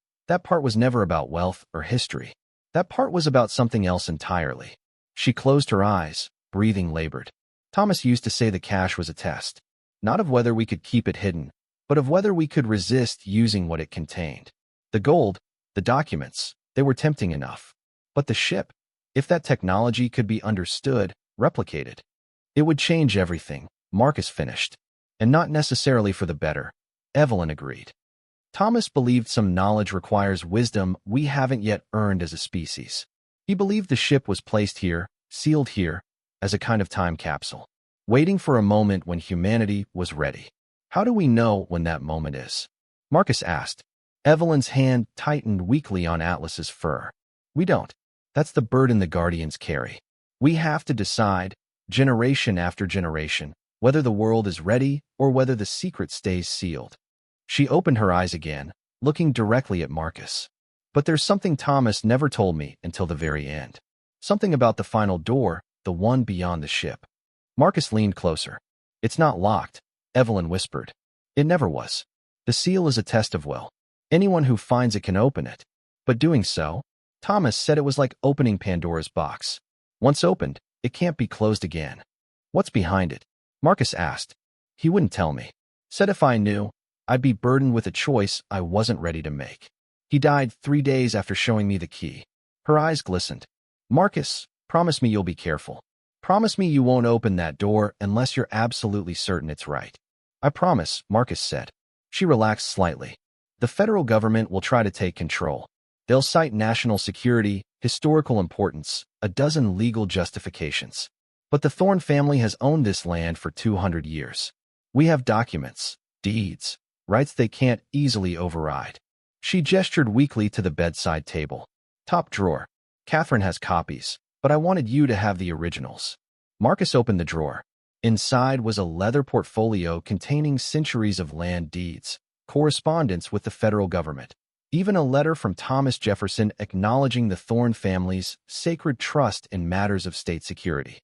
was never about wealth or history. That part was about something else entirely. She closed her eyes, breathing labored. Thomas used to say the cash was a test. Not of whether we could keep it hidden, but of whether we could resist using what it contained. The gold, the documents, they were tempting enough. But the ship, if that technology could be understood, replicated, it would change everything, Marcus finished. And not necessarily for the better, Evelyn agreed. Thomas believed some knowledge requires wisdom we haven't yet earned as a species. He believed the ship was placed here, sealed here, as a kind of time capsule, waiting for a moment when humanity was ready. How do we know when that moment is? Marcus asked. Evelyn's hand tightened weakly on Atlas's fur. We don't. That's the burden the Guardians carry. We have to decide, generation after generation, whether the world is ready or whether the secret stays sealed. She opened her eyes again, looking directly at Marcus. But there's something Thomas never told me until the very end. Something about the final door, the one beyond the ship. Marcus leaned closer. It's not locked, Evelyn whispered. It never was. The seal is a test of will. Anyone who finds it can open it. But doing so, Thomas said it was like opening Pandora's box. Once opened, it can't be closed again. What's behind it? Marcus asked. He wouldn't tell me. Said if I knew, I'd be burdened with a choice I wasn't ready to make. He died 3 days after showing me the key. Her eyes glistened. Marcus, promise me you'll be careful. Promise me you won't open that door unless you're absolutely certain it's right. I promise, Marcus said. She relaxed slightly. The federal government will try to take control. They'll cite national security, historical importance, a dozen legal justifications. But the Thorne family has owned this land for 200 years. We have documents, deeds, rights they can't easily override. She gestured weakly to the bedside table. Top drawer. Catherine has copies, but I wanted you to have the originals. Marcus opened the drawer. Inside was a leather portfolio containing centuries of land deeds, correspondence with the federal government, even a letter from Thomas Jefferson acknowledging the Thorne family's sacred trust in matters of state security.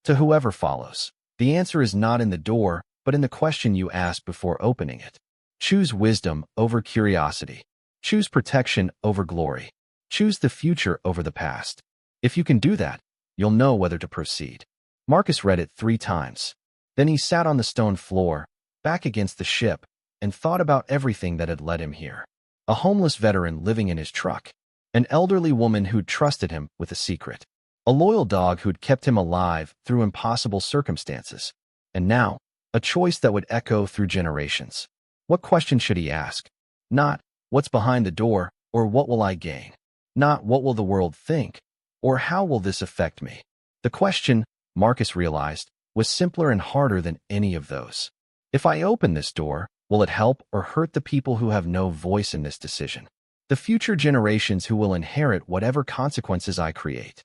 To whoever follows, the answer is not in the door, but in the question you ask before opening it. Choose wisdom over curiosity. Choose protection over glory. Choose the future over the past. If you can do that, you'll know whether to proceed. Marcus read it 3 times. Then he sat on the stone floor, back against the ship, and thought about everything that had led him here. A homeless veteran living in his truck. An elderly woman who'd trusted him with a secret. A loyal dog who'd kept him alive through impossible circumstances. And now, a choice that would echo through generations. What question should he ask? Not, what's behind the door, or what will I gain? Not, what will the world think, or how will this affect me? The question, Marcus realized, was simpler and harder than any of those. If I open this door, will it help or hurt the people who have no voice in this decision? The future generations who will inherit whatever consequences I create.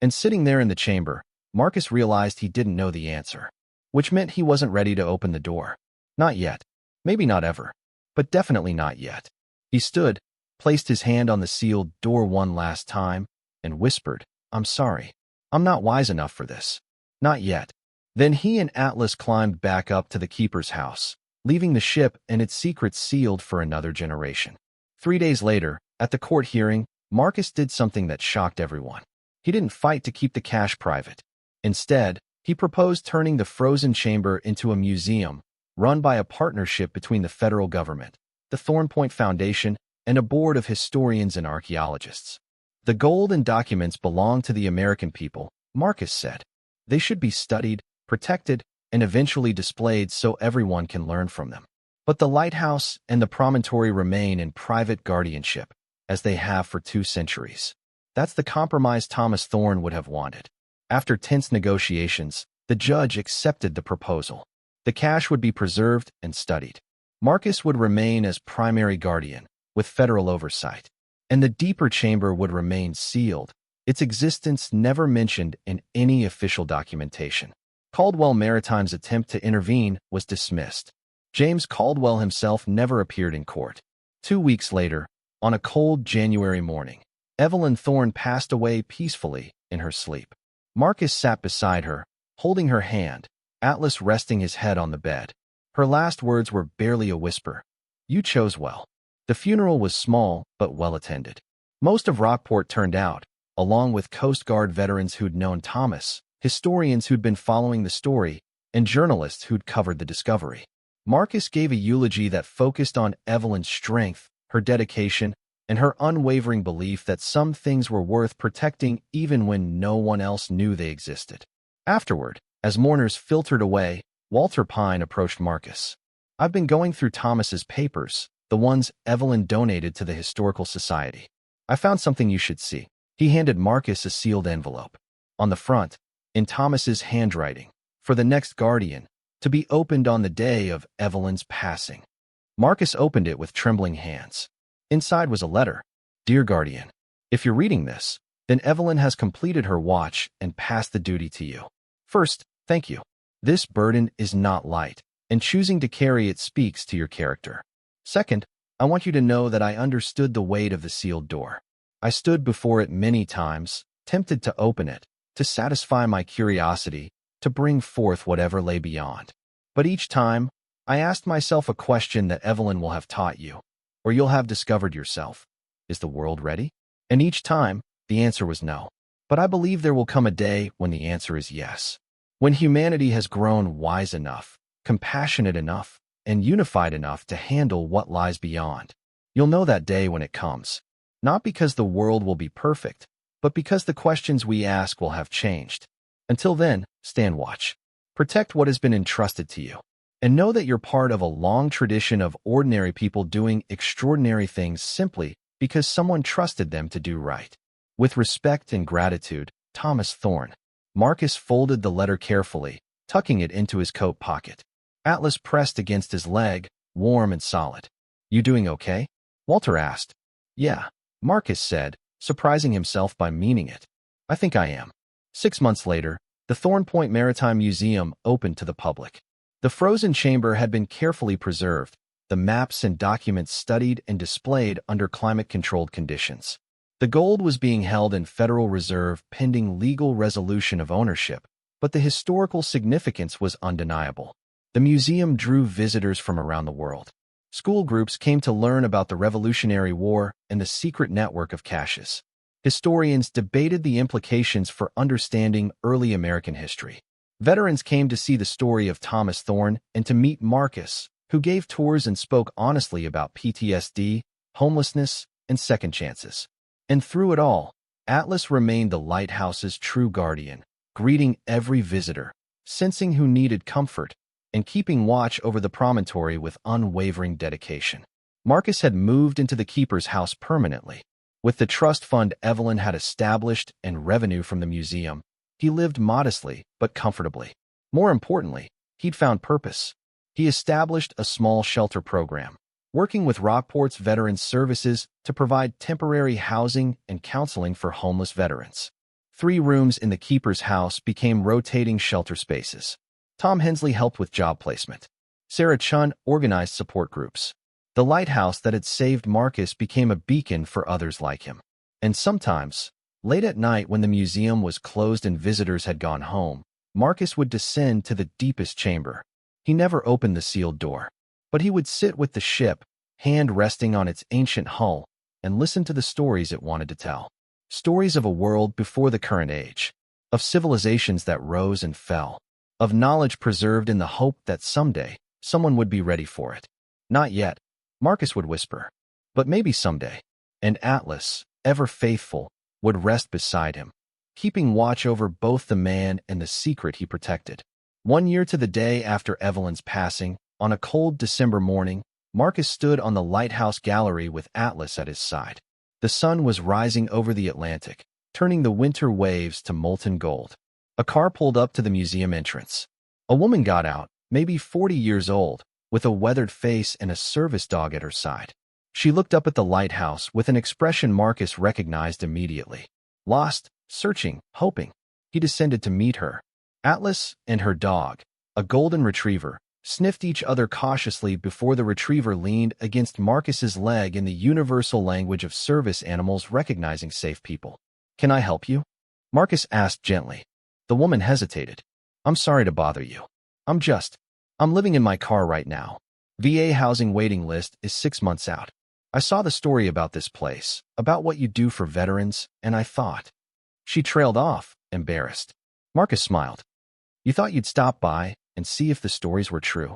And sitting there in the chamber, Marcus realized he didn't know the answer, which meant he wasn't ready to open the door. Not yet. Maybe not ever. But definitely not yet. He stood, placed his hand on the sealed door one last time, and whispered, I'm sorry. I'm not wise enough for this. Not yet. Then he and Atlas climbed back up to the keeper's house, leaving the ship and its secrets sealed for another generation. 3 days later, at the court hearing, Marcus did something that shocked everyone. He didn't fight to keep the cash private. Instead, He proposed turning the frozen chamber into a museum run by a partnership between the federal government, the Thorne Point Foundation, and a board of historians and archaeologists. The gold and documents belong to the American people, Marcus said. They should be studied, protected, and eventually displayed so everyone can learn from them. But the lighthouse and the promontory remain in private guardianship, as they have for 2 centuries. That's the compromise Thomas Thorne would have wanted. After tense negotiations, the judge accepted the proposal. The cache would be preserved and studied. Marcus would remain as primary guardian, with federal oversight, and the deeper chamber would remain sealed, its existence never mentioned in any official documentation. Caldwell Maritime's attempt to intervene was dismissed. James Caldwell himself never appeared in court. 2 weeks later, on a cold January morning, Evelyn Thorne passed away peacefully in her sleep. Marcus sat beside her, holding her hand, Atlas resting his head on the bed. Her last words were barely a whisper. "You chose well." The funeral was small but well attended. Most of Rockport turned out, along with Coast Guard veterans who'd known Thomas, historians who'd been following the story, and journalists who'd covered the discovery. Marcus gave a eulogy that focused on Evelyn's strength, her dedication, and her unwavering belief that some things were worth protecting even when no one else knew they existed. Afterward, as mourners filtered away, Walter Pine approached Marcus. "I've been going through Thomas's papers, the ones Evelyn donated to the Historical Society. I found something you should see." He handed Marcus a sealed envelope. On the front, in Thomas's handwriting, "For the next guardian, to be opened on the day of Evelyn's passing." Marcus opened it with trembling hands. Inside was a letter. "Dear Guardian, if you're reading this, then Evelyn has completed her watch and passed the duty to you. First, thank you. This burden is not light, and choosing to carry it speaks to your character. Second, I want you to know that I understood the weight of the sealed door. I stood before it many times, tempted to open it, to satisfy my curiosity, to bring forth whatever lay beyond. But each time, I asked myself a question that Evelyn will have taught you, or you'll have discovered yourself. Is the world ready? And each time, the answer was no. But I believe there will come a day when the answer is yes. When humanity has grown wise enough, compassionate enough, and unified enough to handle what lies beyond. You'll know that day when it comes. Not because the world will be perfect, but because the questions we ask will have changed. Until then, stand watch. Protect what has been entrusted to you. And know that you're part of a long tradition of ordinary people doing extraordinary things simply because someone trusted them to do right. With respect and gratitude, Thomas Thorne." Marcus folded the letter carefully, tucking it into his coat pocket. Atlas pressed against his leg, warm and solid. "You doing okay?" Walter asked. "Yeah," Marcus said, surprising himself by meaning it. "I think I am." 6 months later, the Thorne Point Maritime Museum opened to the public. The frozen chamber had been carefully preserved, the maps and documents studied and displayed under climate-controlled conditions. The gold was being held in Federal Reserve pending legal resolution of ownership, but the historical significance was undeniable. The museum drew visitors from around the world. School groups came to learn about the Revolutionary War and the secret network of caches. Historians debated the implications for understanding early American history. Veterans came to see the story of Thomas Thorne and to meet Marcus, who gave tours and spoke honestly about PTSD, homelessness, and second chances. And through it all, Atlas remained the lighthouse's true guardian, greeting every visitor, sensing who needed comfort, and keeping watch over the promontory with unwavering dedication. Marcus had moved into the keeper's house permanently. With the trust fund Evelyn had established and revenue from the museum, he lived modestly but comfortably. More importantly, he'd found purpose. He established a small shelter program, working with Rockport's Veterans Services to provide temporary housing and counseling for homeless veterans. 3 rooms in the keeper's house became rotating shelter spaces. Tom Hensley helped with job placement. Sarah Chun organized support groups. The lighthouse that had saved Marcus became a beacon for others like him. And sometimes, late at night when the museum was closed and visitors had gone home, Marcus would descend to the deepest chamber. He never opened the sealed door, but he would sit with the ship, hand resting on its ancient hull, and listen to the stories it wanted to tell. Stories of a world before the current age. of civilizations that rose and fell, of knowledge preserved in the hope that someday someone would be ready for it. Not yet, Marcus would whisper, but maybe someday. And Atlas, ever faithful, would rest beside him, keeping watch over both the man and the secret he protected. 1 year to the day after Evelyn's passing, on a cold December morning, Marcus stood on the Lighthouse gallery with Atlas at his side. The sun was rising over the Atlantic, turning the winter waves to molten gold. A car pulled up to the museum entrance. A woman got out, maybe 40 years old, with a weathered face and a service dog at her side. She looked up at the lighthouse with an expression Marcus recognized immediately. Lost, searching, hoping. He descended to meet her. Atlas and her dog, a golden retriever, sniffed each other cautiously before the retriever leaned against Marcus's leg in the universal language of service animals recognizing safe people. "Can I help you?" Marcus asked gently. The woman hesitated. "I'm sorry to bother you. I'm living in my car right now. VA housing waiting list is 6 months out. I saw the story about this place, about what you do for veterans, and I thought." She trailed off, embarrassed. Marcus smiled. "You thought you'd stop by and see if the stories were true?"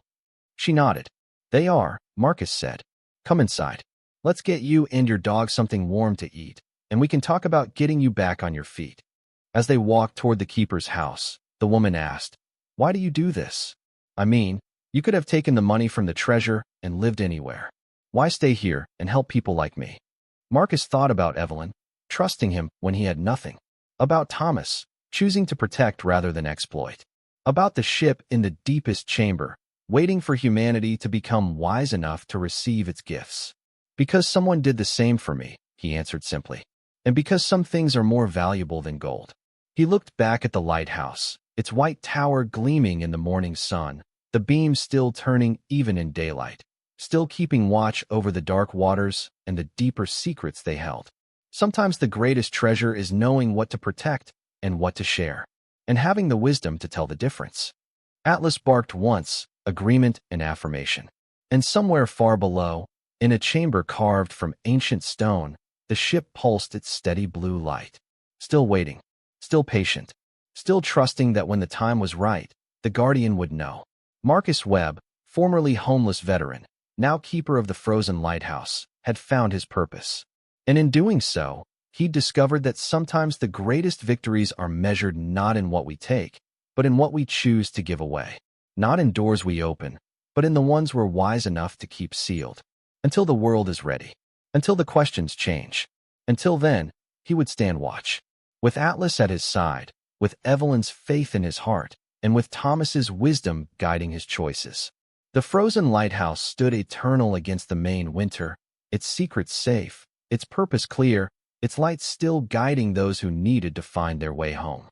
She nodded. "They are," Marcus said. "Come inside. Let's get you and your dog something warm to eat, and we can talk about getting you back on your feet." As they walked toward the keeper's house, the woman asked, "Why do you do this? I mean, you could have taken the money from the treasure and lived anywhere. Why stay here and help people like me?" Marcus thought about Evelyn, trusting him when he had nothing. About Thomas, choosing to protect rather than exploit. About the ship in the deepest chamber, waiting for humanity to become wise enough to receive its gifts. "Because someone did the same for me," he answered simply. "And because some things are more valuable than gold." He looked back at the lighthouse, its white tower gleaming in the morning sun, the beams still turning even in daylight, still keeping watch over the dark waters and the deeper secrets they held. Sometimes the greatest treasure is knowing what to protect and what to share, and having the wisdom to tell the difference. Atlas barked once, agreement and affirmation. And somewhere far below, in a chamber carved from ancient stone, the ship pulsed its steady blue light. Still waiting, still patient, still trusting that when the time was right, the Guardian would know. Marcus Webb, formerly homeless veteran, now keeper of the frozen lighthouse, had found his purpose. And in doing so, he discovered that sometimes the greatest victories are measured not in what we take, but in what we choose to give away. Not in doors we open, but in the ones we're wise enough to keep sealed. Until the world is ready. Until the questions change. Until then, he would stand watch. With Atlas at his side, with Evelyn's faith in his heart, and with Thomas's wisdom guiding his choices. The frozen lighthouse stood eternal against the Maine winter, its secrets safe, its purpose clear, its light still guiding those who needed to find their way home.